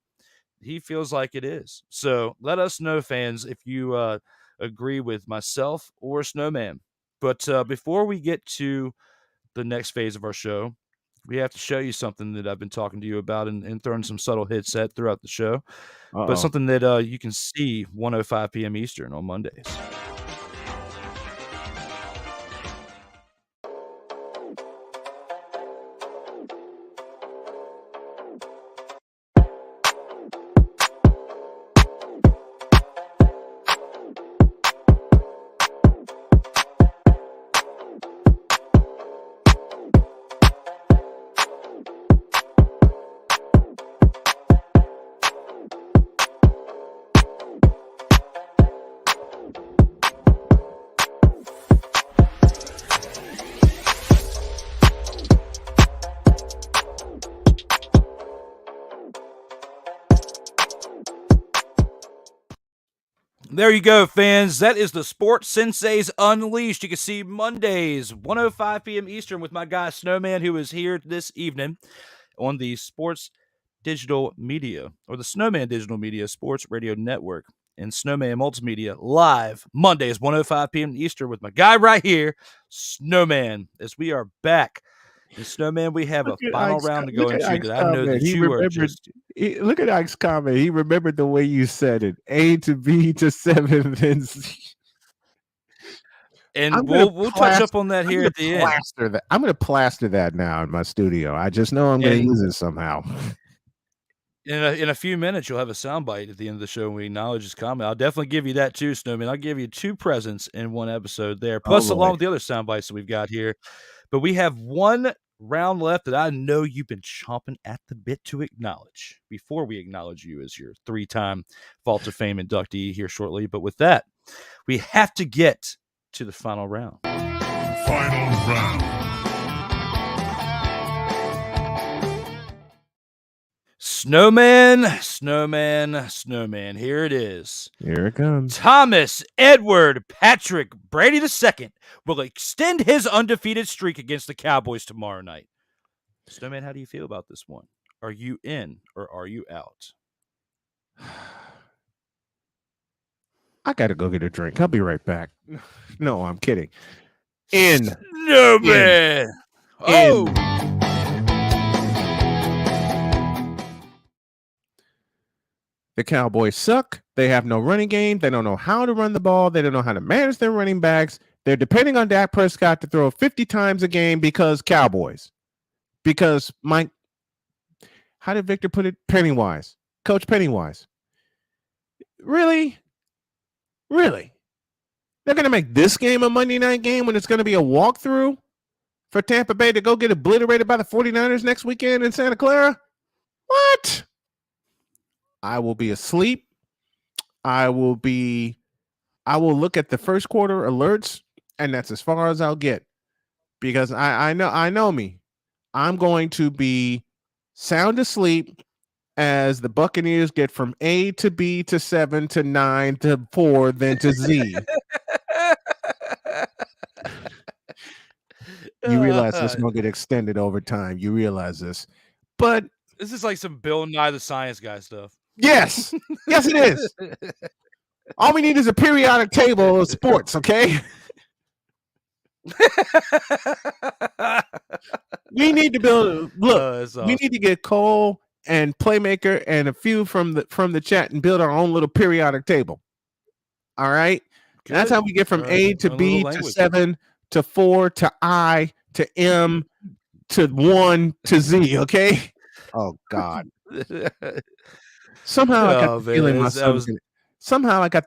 he feels like it is. So let us know, fans, if you agree with myself or Snowman. But before we get to the next phase of our show, we have to show you something that I've been talking to you about and throwing some subtle hits at throughout the show. But something that you can see 1:05 p.m. Eastern on Mondays. There you go, fans. That is the Sports Senseis Unleashed. You can see Mondays, 1:05 p.m. Eastern with my guy Snowman, who is here this evening on the Sports Digital Media, or the Snowman Digital Media Sports Radio Network, and Snowman Multimedia live Mondays, 1:05 p.m. Eastern with my guy right here, Snowman, as we are back. And Snowman, we have a final round to go into that I know that you are just... Look at Ike's comment. He remembered the way you said it. A to B to 7, then Z. And we'll touch up on that here at the end. I'm going to plaster that now in my studio. I just know I'm going to use it somehow. In a few minutes, you'll have a soundbite at the end of the show when we acknowledge his comment. I'll definitely give you that too, Snowman. I'll give you 2 presents in one episode there, plus along with the other soundbites that we've got here. But we have one round left that I know you've been chomping at the bit to acknowledge before we acknowledge you as your 3-time Vault of Fame inductee here shortly. But with that, we have to get to the final round. Final round. Snowman. Here it is. Here it comes. Thomas Edward Patrick Brady II will extend his undefeated streak against the Cowboys tomorrow night. Snowman, how do you feel about this one? Are you in or are you out? I got to go get a drink. I'll be right back. No, I'm kidding. In. Snowman. Oh. The Cowboys suck. They have no running game. They don't know how to run the ball. They don't know how to manage their running backs. They're depending on Dak Prescott to throw 50 times a game because Cowboys. Because Mike, how did Victor put it? Pennywise. Coach Pennywise. Really? Really? They're going to make this game a Monday night game when it's going to be a walkthrough for Tampa Bay to go get obliterated by the 49ers next weekend in Santa Clara? What? I will be asleep. I will look at the first quarter alerts, and that's as far as I'll get. Because I know me. I'm going to be sound asleep as the Buccaneers get from A to B to 7 to 9 to 4, then to Z. You realize this is going to get extended over time. You realize this. But this is like some Bill Nye the Science Guy stuff. Yes. Yes, it is. All we need is a periodic table of sports, okay? We need to build. Look, awesome. We need to get Cole and Playmaker and a few from the chat and build our own little periodic table. All right. That's how we get from A to B to 7 to 4 to I to M to 1 to Z. Okay. Oh God. Somehow I got the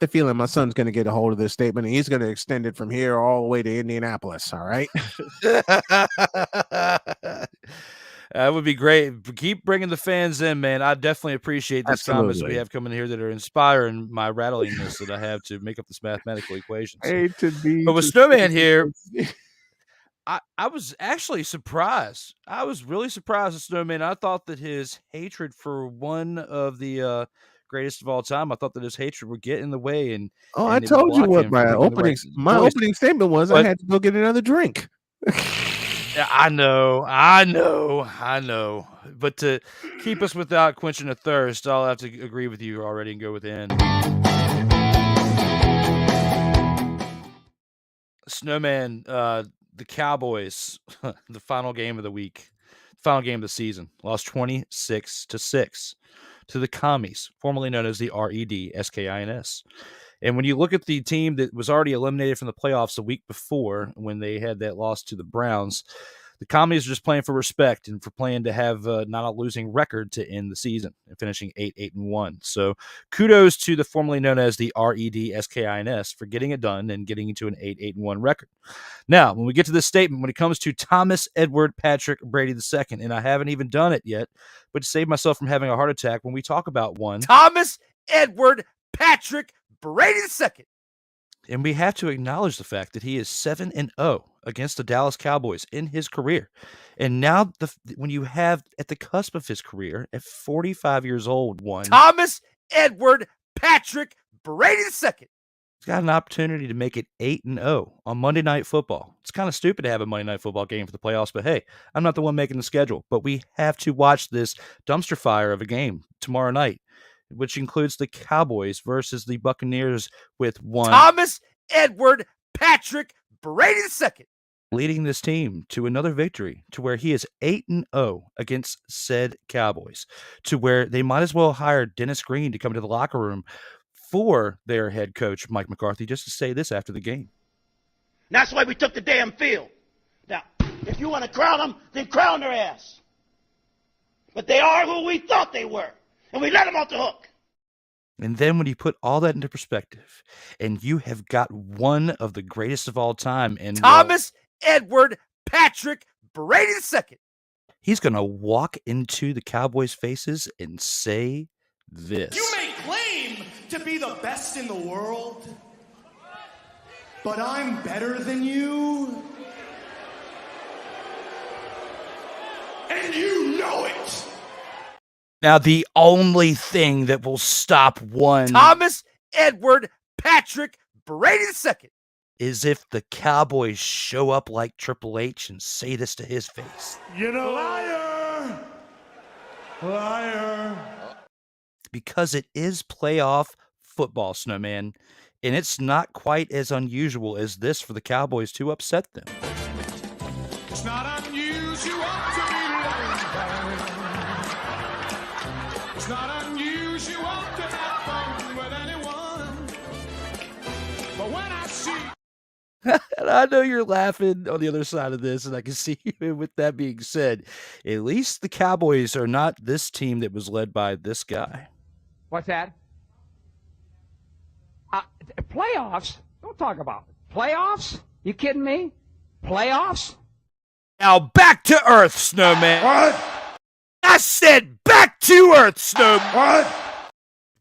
feeling my son's going to get a hold of this statement, and he's going to extend it from here all the way to Indianapolis. All right. That would be great. Keep bringing the fans in, man. I definitely appreciate these comments we have coming here that are inspiring my rattlingness that I have to make up this mathematical equations. A to B. But with Snowman here, I was actually surprised. I was really surprised with Snowman. I thought that his hatred for one of the greatest of all time, I thought that his hatred would get in the way. And I told you what my opening statement was. But I had to go get another drink. I know. But to keep us without quenching a thirst, I'll have to agree with you already and go with N. Snowman, the Cowboys, the final game of the week, final game of the season, lost 26-6 to the Commies, formerly known as the REDSKINS. And when you look at the team that was already eliminated from the playoffs a week before, when they had that loss to the Browns, the Commies are just playing for respect and for playing to have not a losing record to end the season and finishing 8-1. So kudos to the formerly known as the REDSKINS for getting it done and getting into an 8-1 record. Now, when we get to this statement, when it comes to Thomas Edward Patrick Brady II, and I haven't even done it yet, but to save myself from having a heart attack when we talk about one, Thomas Edward Patrick Brady II. And we have to acknowledge the fact that he is 7-0 against the Dallas Cowboys in his career. And now when you have at the cusp of his career at 45 years old, one Thomas Edward Patrick Brady II. He's got an opportunity to make it 8-0 on Monday Night Football. It's kind of stupid to have a Monday Night Football game for the playoffs, but hey, I'm not the one making the schedule. But we have to watch this dumpster fire of a game tomorrow night, which includes the Cowboys versus the Buccaneers with one Thomas Edward Patrick Brady II, leading this team to another victory to where he is 8-0 against said Cowboys, to where they might as well hire Dennis Green to come to the locker room for their head coach, Mike McCarthy, just to say this after the game. That's why we took the damn field. Now, if you want to crown them, then crown their ass. But they are who we thought they were, and we let them off the hook. And then when you put all that into perspective, and you have got one of the greatest of all time in Thomas Edward Patrick Brady II, he's going to walk into the Cowboys' faces and say this. You may claim to be the best in the world, but I'm better than you. And you know it. Now, the only thing that will stop one Thomas Edward Patrick Brady II is if the Cowboys show up like Triple H and say this to his face. You know, liar, liar. Because it is playoff football, Snowman, and it's not quite as unusual as this for the Cowboys to upset them. It's not unusual to be loved. It's not unusual to have fun with anyone. But when I see... And I know you're laughing on the other side of this, and I can see you. With that being said, at least the Cowboys are not this team that was led by this guy. What's that? Playoffs? Don't talk about it. Playoffs? You kidding me? Playoffs? Now back to earth, Snowman. What? I said back to earth, Snowman. What?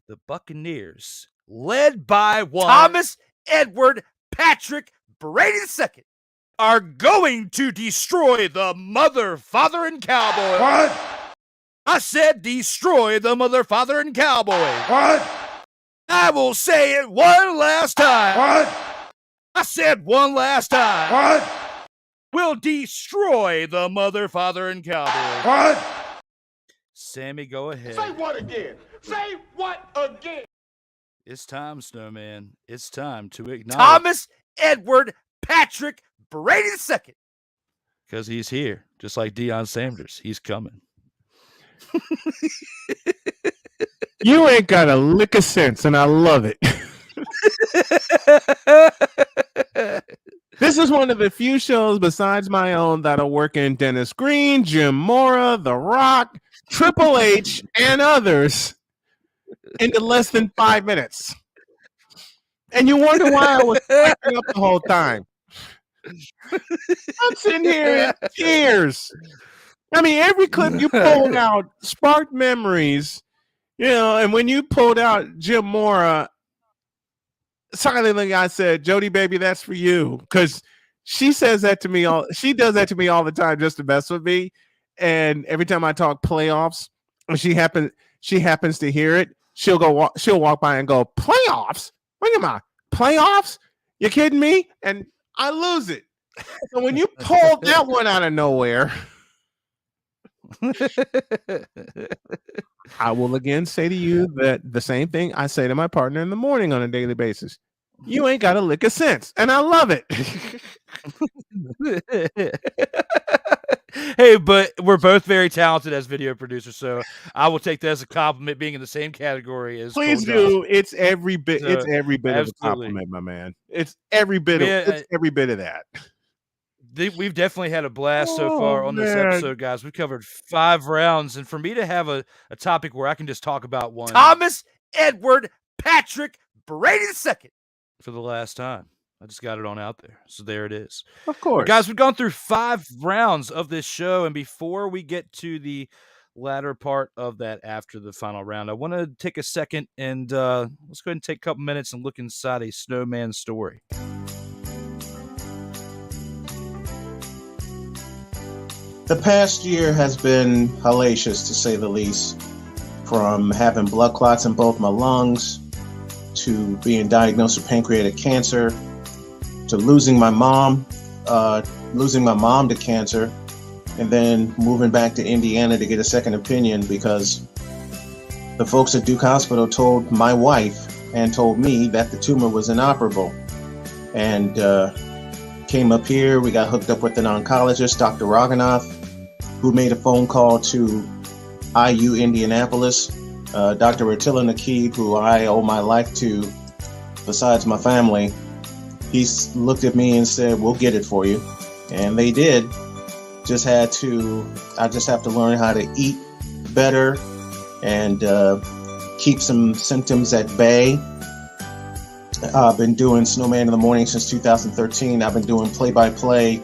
The Buccaneers, led by one Thomas Edward Patrick Brady II, are going to destroy the mother, father, and Cowboy. What? I said destroy the mother, father, and Cowboy. What? I will say it one last time. What? I said one last time. What? We'll destroy the mother, father, and Cowboy. What? Sammy, go ahead. Say what again? Say what again? It's time, Snowman. It's time to acknowledge Thomas Edward Patrick Brady II. Because he's here, just like Deion Sanders. He's coming. You ain't got a lick of sense, and I love it. This is one of the few shows besides my own that'll work in Dennis Green, Jim Mora, The Rock, Triple H, and others into less than 5 minutes. And you wonder why I was cracking up the whole time. I'm sitting here in tears. I mean, every clip you pulled out sparked memories, you know, and when you pulled out Jim Mora, silently I said, Jody, baby, that's for you. Because she says that to me she does that to me all the time just to mess with me. And every time I talk playoffs, when she happens to hear it, she'll walk by and go, playoffs? What am I? Playoffs? You kidding me? And I lose it. So when you pulled that one out of nowhere, I will again say to you that the same thing I say to my partner in the morning on a daily basis. You ain't got a lick of sense. And I love it. Hey, but we're both very talented as video producers, so I will take that as a compliment being in the same category as Please Cole do. Johnson. It's every bit Absolutely. of a compliment, my man. It's every bit of that. We've definitely had a blast so far on this episode, guys. We've covered 5 rounds, and for me to have a topic where I can just talk about one Thomas Edward Patrick Brady II for the last time, I just got it on out there. So there it is. Of course. Guys, we've gone through 5 rounds of this show, and before we get to the latter part of that after the final round, I want to take a second and let's go ahead and take a couple minutes and look inside a Snowman story. The past year has been hellacious, to say the least. From having blood clots in both my lungs, to being diagnosed with pancreatic cancer, to losing my mom to cancer, and then moving back to Indiana to get a second opinion because the folks at Duke Hospital told my wife and told me that the tumor was inoperable. And came up here, we got hooked up with an oncologist, Dr. Raghunath, who made a phone call to IU Indianapolis. Dr. Attila Nakib, who I owe my life to, besides my family, he looked at me and said, "We'll get it for you." And they did. I just have to learn how to eat better and keep some symptoms at bay. I've been doing Snowman in the Morning since 2013. I've been doing play-by-play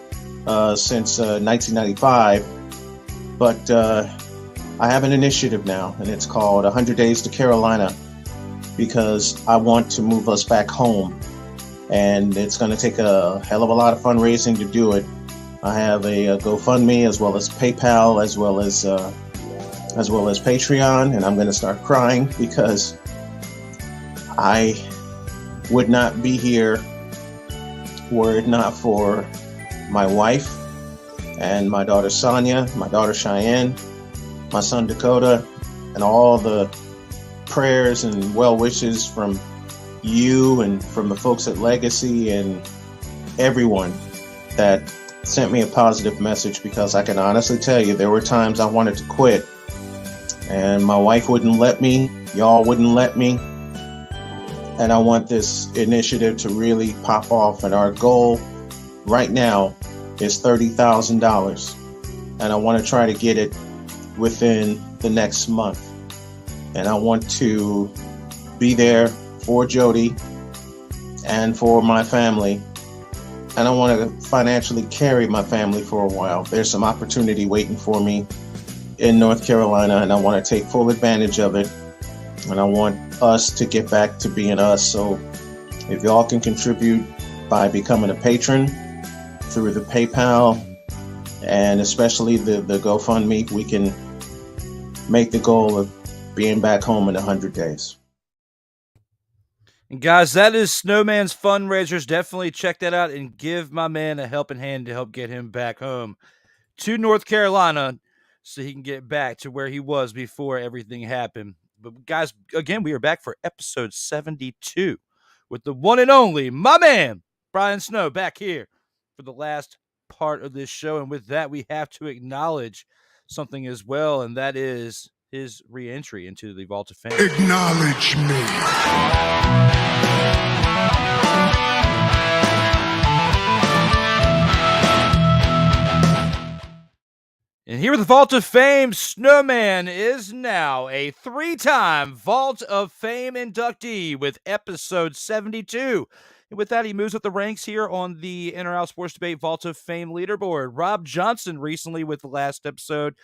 since 1995. But I have an initiative now, and it's called 100 Days to Carolina, because I want to move us back home. And it's going to take a hell of a lot of fundraising to do it. I have a GoFundMe, as well as PayPal, as well as Patreon, and I'm going to start crying because I would not be here were it not for my wife and my daughter Sonia, my daughter Cheyenne, my son Dakota, and all the prayers and well wishes from you and from the folks at Legacy and everyone that sent me a positive message, because I can honestly tell you there were times I wanted to quit and my wife wouldn't let me, y'all wouldn't let me. And I want this initiative to really pop off. And our goal right now is $30,000. And I want to try to get it within the next month. And I want to be there for Jody and for my family. And I want to financially carry my family for a while. There's some opportunity waiting for me in North Carolina, and I want to take full advantage of it. And I want us to get back to being us. So if y'all can contribute by becoming a patron through the PayPal and especially the GoFundMe, we can make the goal of being back home in 100 days. And guys, that is Snowman's fundraisers. Definitely check that out and give my man a helping hand to help get him back home to North Carolina so he can get back to where he was before everything happened. But guys, again, we are back for episode 72 with the one and only, my man, Brian Snow, back here for the last part of this show. And with that, we have to acknowledge something as well, and that is his re-entry into the Vault of Fame. Acknowledge me. And here with the Vault of Fame, Snowman is now a 3-time Vault of Fame inductee with episode 72. And with that, he moves up the ranks here on the In or Out Sports Debate Vault of Fame leaderboard. Rob Johnson recently, with the last episode,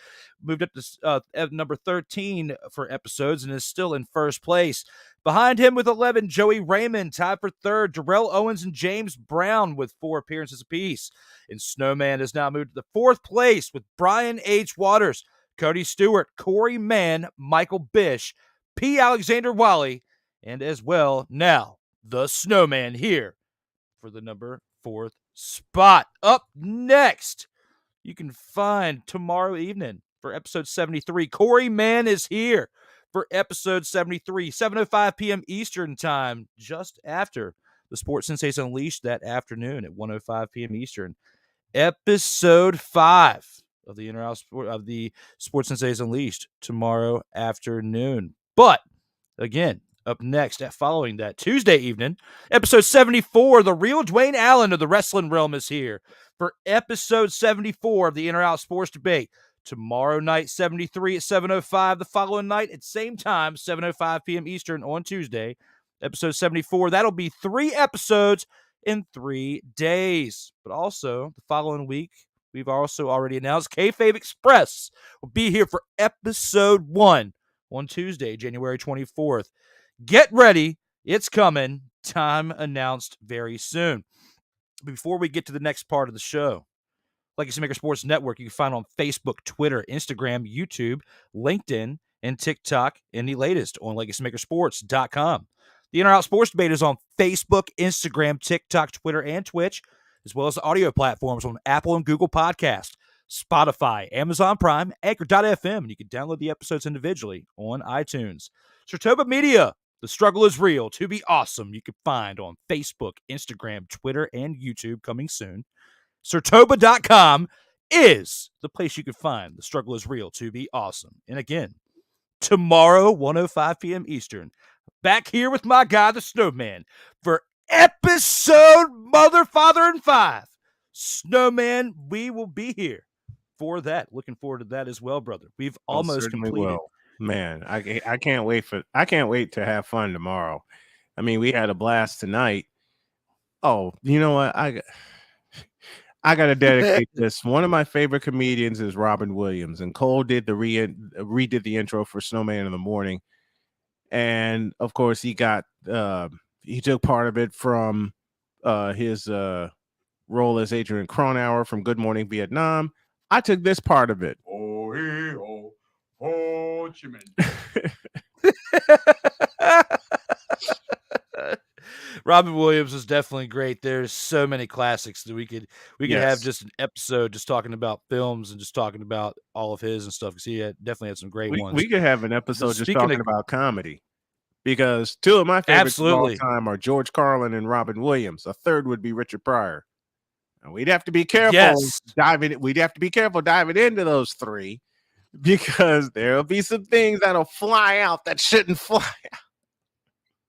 moved up to number 13 for episodes and is still in first place. Behind him with 11, Joey Raymond, tied for third. Darrell Owens and James Brown with 4 appearances apiece. And Snowman has now moved to the 4th place with Brian H. Waters, Cody Stewart, Corey Mann, Michael Bish, P. Alexander Wally, and as well now the Snowman here for the number 4th spot. Up next, you can find tomorrow evening for episode 73. Corey Mann is here for episode 73, 7:05 p.m. Eastern time, just after the Sports Sensates Unleashed that afternoon at 1:05 p.m. Eastern. Episode 5 of the of the Sports Sensates Unleashed tomorrow afternoon. But again, up next, following that Tuesday evening, episode 74, the real Dwayne Allen of the wrestling realm is here for episode 74 of the In or Out Sports Debate. Tomorrow night, 73 at 7:05. The following night at same time, 7:05 p.m. Eastern on Tuesday, episode 74. That'll be 3 episodes in 3 days. But also, the following week, we've also already announced Kayfabe Express will be here for episode 1 on Tuesday, January 24th. Get ready. It's coming. Time announced very soon. Before we get to the next part of the show, LegacyMaker Sports Network, you can find on Facebook, Twitter, Instagram, YouTube, LinkedIn, and TikTok, and the latest on LegacyMakerSports.com. The In or Out Sports Debate is on Facebook, Instagram, TikTok, Twitter, and Twitch, as well as the audio platforms on Apple and Google Podcasts, Spotify, Amazon Prime, Anchor.fm, and you can download the episodes individually on iTunes. SIRTOBA Media, the struggle is real. To be awesome, you can find on Facebook, Instagram, Twitter, and YouTube coming soon. SIRTOBA.com is the place you can find the struggle is real. To be awesome. And again, tomorrow, 1:05 p.m. Eastern, back here with my guy, the Snowman, for episode Mother, Father, and 5. Snowman, we will be here for that. Looking forward to that as well, brother. We've almost completed. Will. Man, I can't wait to have fun tomorrow. I mean, we had a blast tonight. Oh, you know what? I got to dedicate this. One of my favorite comedians is Robin Williams, and Cole did redid the intro for Snowman in the Morning, and of course he got he took part of it from his role as Adrian Cronauer from Good Morning Vietnam. I took this part of it. Oh, hey, oh, Ho Chi Minh. Robin Williams is definitely great. There's so many classics that we could have just an episode just talking about films and just talking about all of his and stuff, because he definitely had some great ones. We could have an episode just talking about comedy, because two of my favorites of all time are George Carlin and Robin Williams. A third would be Richard Pryor. And we'd have to be careful diving into those three, because there'll be some things that'll fly out that shouldn't fly out.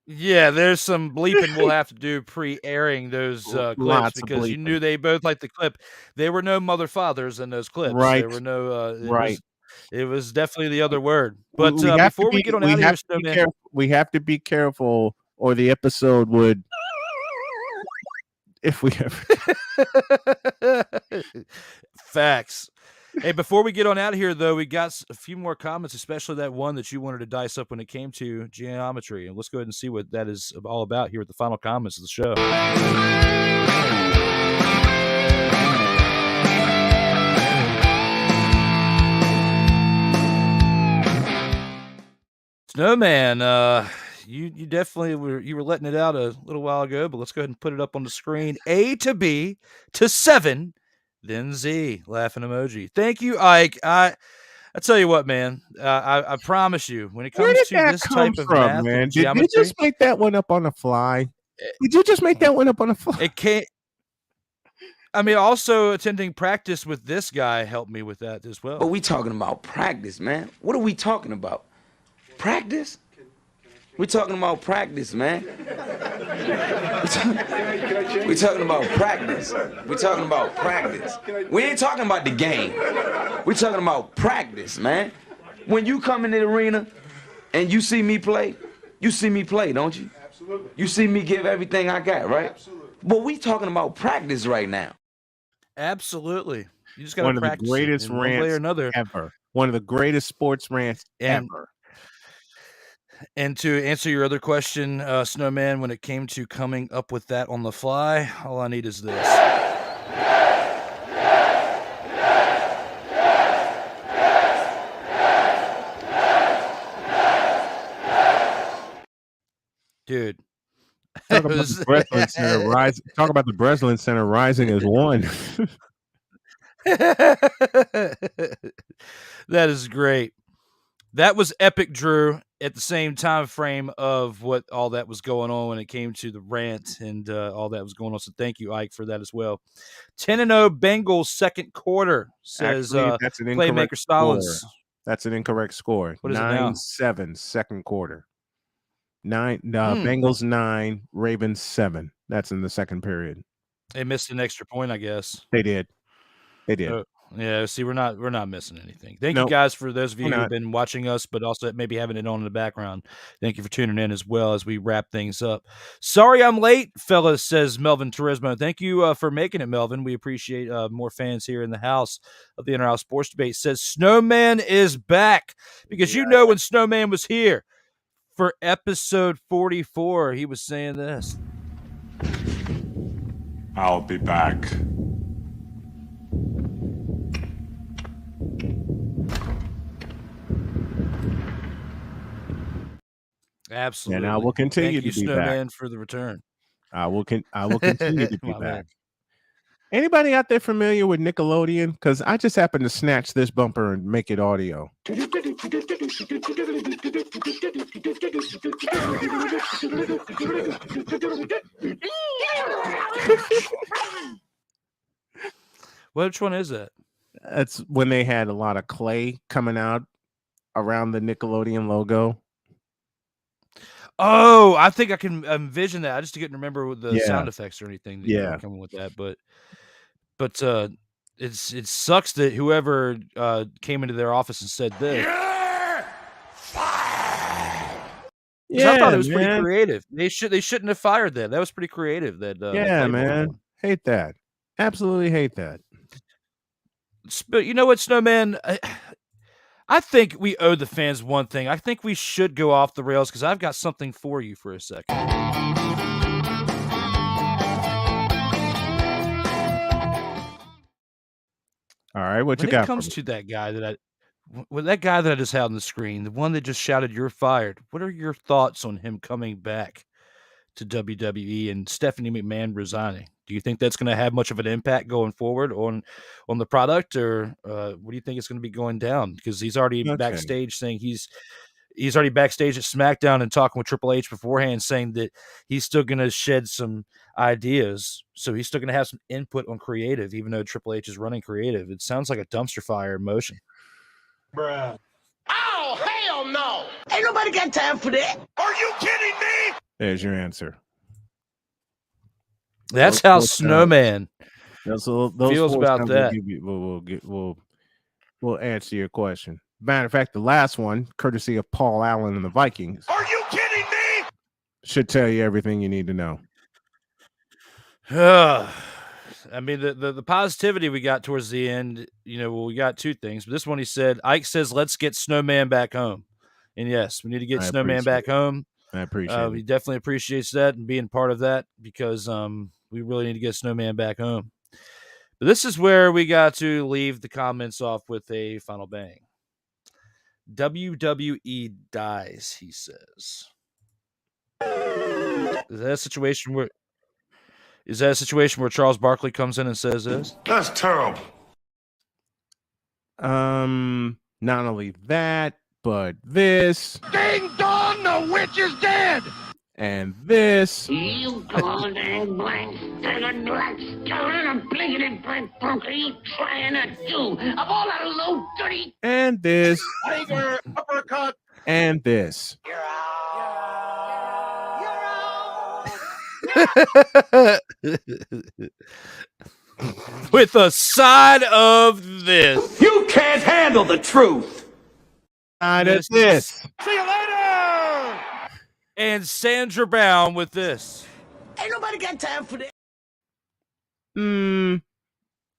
Yeah, there's some bleeping we'll have to do pre-airing those clips, because you knew they both liked the clip. There were no mother fathers in those clips. Right. There were no right. It was definitely the other word. But before we get on out of here, Snowman, we have to be careful, or the episode would. If we ever. Facts. Hey, before we get on out of here, though, we got a few more comments, especially that one that you wanted to dice up when it came to geometry. And let's go ahead and see what that is all about here with the final comments of the show. Snowman, you definitely were letting it out a little while ago, but let's go ahead and put it up on the screen. A to B to 7. Then Z, laughing emoji. Thank you, Ike. I tell you what, man. I promise you, when it comes to this type of math, man, did you just make that one up on the fly? Did you just make that one up on the fly? It can't. I mean, also attending practice with this guy helped me with that as well. But we talking about practice, man. What are we talking about? Practice? We're talking about practice, man. We're talking about practice. We're talking about practice. We ain't talking about the game. We're talking about practice, man. When you come in the arena and you see me play, don't you? Absolutely. You see me give everything I got, right? Absolutely. But we talking about practice right now. Absolutely. You just got to practice. One of the greatest rants ever. One of the greatest sports rants ever. And to answer your other question, Snowman, when it came to coming up with that on the fly, all I need is this. Dude. Talk about the Breslin Center rising. Talk about the Breslin Center rising as one. That is great. That was epic, Drew, at the same time frame of what all that was going on when it came to the rant and all that was going on. So thank you, Ike, for that as well. 10-0 Bengals second quarter, says Actually, that's an Playmaker Stallings. That's an incorrect score. What is it now? 9-7 second quarter. Bengals 9, Ravens 7. That's in the second period. They missed an extra point, I guess. They did. Yeah, see, we're not missing anything. Thank you guys for those of you who've been watching us, but also maybe having it on in the background. Thank you for tuning in as well as we wrap things up. Sorry I'm late, fellas, says Melvin Turismo. Thank you for making it, Melvin. We appreciate more fans here in the house of the In or Out Sports Debate. Says Snowman is back, because you know when Snowman was here for episode 44, he was saying this. I'll be back. Absolutely. And I will continue Thank you, to be back. Snowman, for the return. I will continue to be My back. man. Anybody out there familiar with Nickelodeon? Because I just happened to snatch this bumper and make it audio. Which one is that? That's when they had a lot of clay coming out around the Nickelodeon logo. Oh, I think I can envision that. I just didn't remember the Yeah. sound effects or anything that Yeah. were coming with that. But it sucks that whoever came into their office and said this. Yeah, I thought it was pretty man. creative. They shouldn't have fired them. That was pretty creative. That Yeah, that man. one. Hate that. Absolutely hate that. But you know what, Snowman? I think we owe the fans one thing. I think we should go off the rails because I've got something for you for a second. All right, what When you got? it comes to that guy that I just had on the screen, the one that just shouted, "You're fired." What are your thoughts on him coming back to WWE and Stephanie McMahon resigning? Do you think that's going to have much of an impact going forward on the product, or what do you think it's going to be going down? Because he's already backstage saying he's already backstage at SmackDown and talking with Triple H beforehand, saying that he's still going to shed some ideas. So he's still going to have some input on creative, even though Triple H is running creative. It sounds like a dumpster fire in motion. Bruh. Oh, hell no! Ain't nobody got time for that. Are you kidding me? There's your answer. That's how Snowman feels about that. We'll answer your question. Matter of fact, the last one, courtesy of Paul Allen and the Vikings. Are you kidding me? Should tell you everything you need to know. I mean, the positivity we got towards the end, we got two things. But this one, he said, Ike says, let's get Snowman back home. And yes, we need to get Snowman back home. I appreciate He it. definitely appreciates that and being part of that because we really need to get Snowman back home. But this is where we got to leave the comments off with a final bang. WWE dies, he says. Is that a situation where Charles Barkley comes in and says this? That's terrible. Not only that, but this. Ding dong, the witch is dead. And this. You called and blank, staggered black, skeleton, and blinking black punk are you trying to do? Of all that low dirty. And this. Tiger, uppercut. And this. With a side of this. You can't handle the truth. Side of this. See you later. And Sandra Brown with this. Ain't nobody got time for that.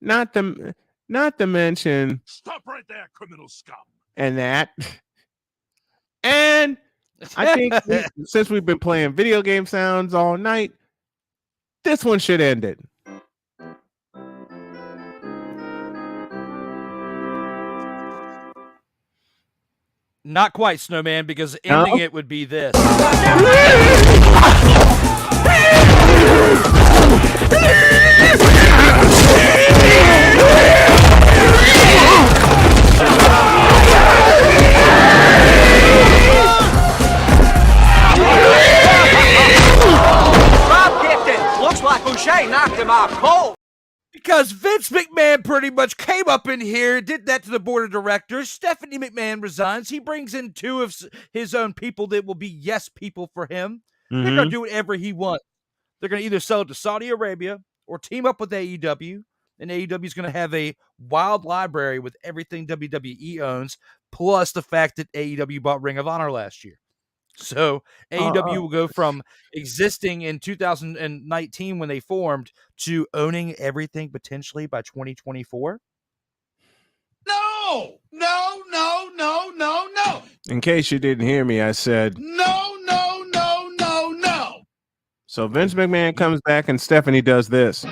Not to mention. Stop right there, criminal scum. And that. And I think since we've been playing video game sounds all night, this one should end it. Not quite, Snowman, because ending it would be this. Drop kicked it. Looks like Boucher knocked him out cold. Because Vince McMahon pretty much came up in here, did that to the board of directors. Stephanie McMahon resigns. He brings in two of his own people that will be yes people for him. They're going to do whatever he wants. They're going to either sell it to Saudi Arabia or team up with AEW. And AEW is going to have a wild library with everything WWE owns, plus the fact that AEW bought Ring of Honor last year. So AEW will go from existing in 2019 when they formed to owning everything potentially by 2024. No. In case you didn't hear me, I said No. so Vince McMahon comes back and Stephanie does this.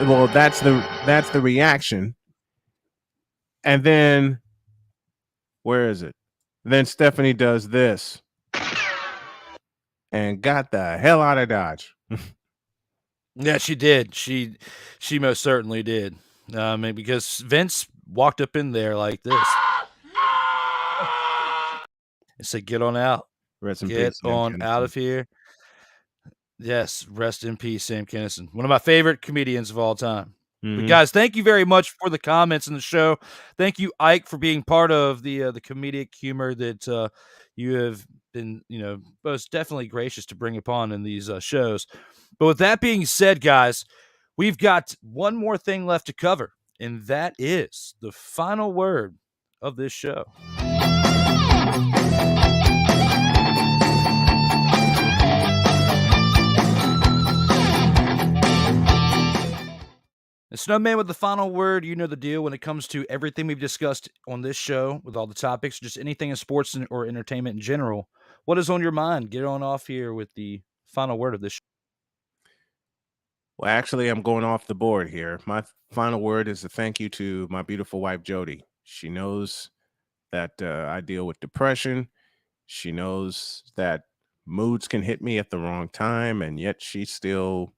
Well, that's the reaction. And then where is it? Then Stephanie does this and got the hell out of Dodge. Yeah, she did. She most certainly did. Because Vince walked up in there like this and said, "Get on out. Get on out of here." Yes, rest in peace, Sam Kinison. One of my favorite comedians of all time. But guys, thank you very much for the comments in the show. Thank you, Ike, for being part of the comedic humor that you have been, most definitely gracious to bring upon in these shows. But with that being said, guys, we've got one more thing left to cover, and that is the final word of this show. And Snowman, with the final word, you know the deal when it comes to everything we've discussed on this show, with all the topics, just anything in sports or entertainment in general. What is on your mind? Get on off here with the final word of this show. Well, actually, I'm going off the board here. My final word is a thank you to my beautiful wife, Jody. She knows that I deal with depression. She knows that moods can hit me at the wrong time, and yet she's still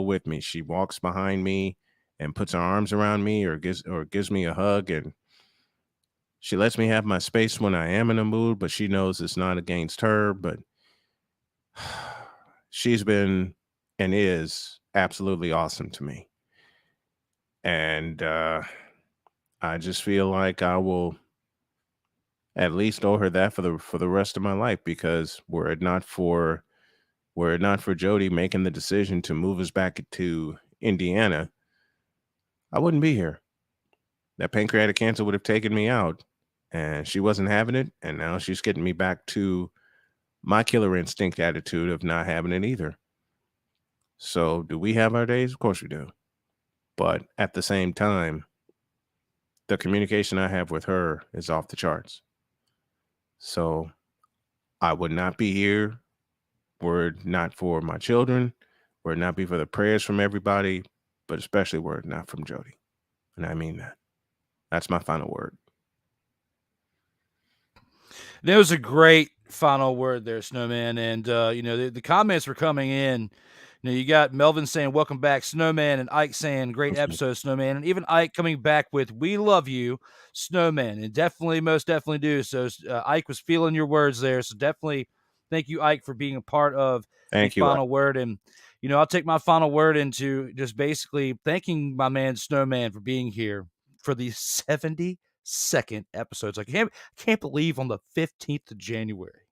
with me. She walks behind me and puts her arms around me or gives me a hug, and she lets me have my space when I am in a mood, but she knows it's not against her. But she's been and is absolutely awesome to me. And I just feel like I will at least owe her that for the rest of my life, because were it not for Jody making the decision to move us back to Indiana, I wouldn't be here. That pancreatic cancer would have taken me out, and she wasn't having it. And now she's getting me back to my killer instinct attitude of not having it either. So do we have our days? Of course we do. But at the same time, the communication I have with her is off the charts. So I would not be here were it not for my children, were it not be for the prayers from everybody, but especially were it not from Jody. And I mean that. That's my final word. That was a great final word there, Snowman. And, the comments were coming in. You got Melvin saying, "Welcome back, Snowman," and Ike saying, "Great episode, Snowman." And even Ike coming back with, "We love you, Snowman." And most definitely do. So Ike was feeling your words there. So definitely thank you, Ike, for being a part of the final word. And, I'll take my final word into just basically thanking my man Snowman for being here for the 72nd episodes. I can't believe on the 15th of January,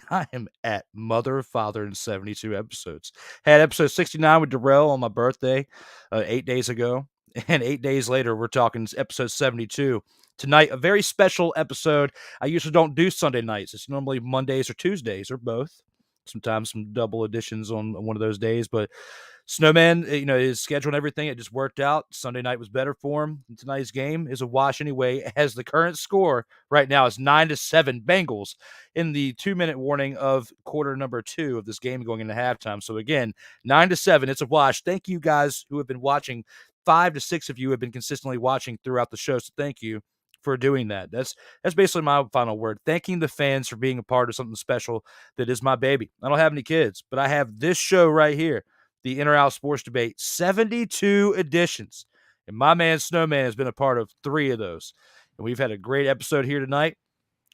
I am at Mother, Father, and 72 episodes. Had episode 69 with Darrell on my birthday 8 days ago. And 8 days later, we're talking episode 72. Tonight, a very special episode. I usually don't do Sunday nights. It's normally Mondays or Tuesdays or both. Sometimes some double editions on one of those days. But Snowman, his schedule and everything, it just worked out. Sunday night was better for him. And tonight's game is a wash anyway, as the current score right now is 9-7 Bengals in the 2-minute warning of quarter number 2 of this game going into halftime. So again, 9-7, it's a wash. Thank you guys who have been watching. 5 to 6 of you have been consistently watching throughout the show. So thank you for doing that. That's basically my final word. Thanking the fans for being a part of something special that is my baby. I don't have any kids, but I have this show right here, the In or Out Sports Debate, 72 editions. And my man Snowman has been a part of 3 of those. And we've had a great episode here tonight.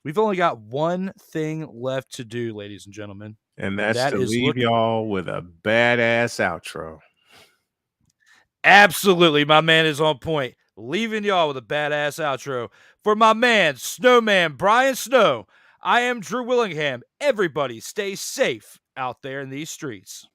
We've only got one thing left to do, ladies and gentlemen. And that's to leave y'all with a badass outro. Absolutely. My man is on point. Leaving y'all with a badass outro. For my man, Snowman Brian Snow, I am Drew Willingham. Everybody stay safe out there in these streets.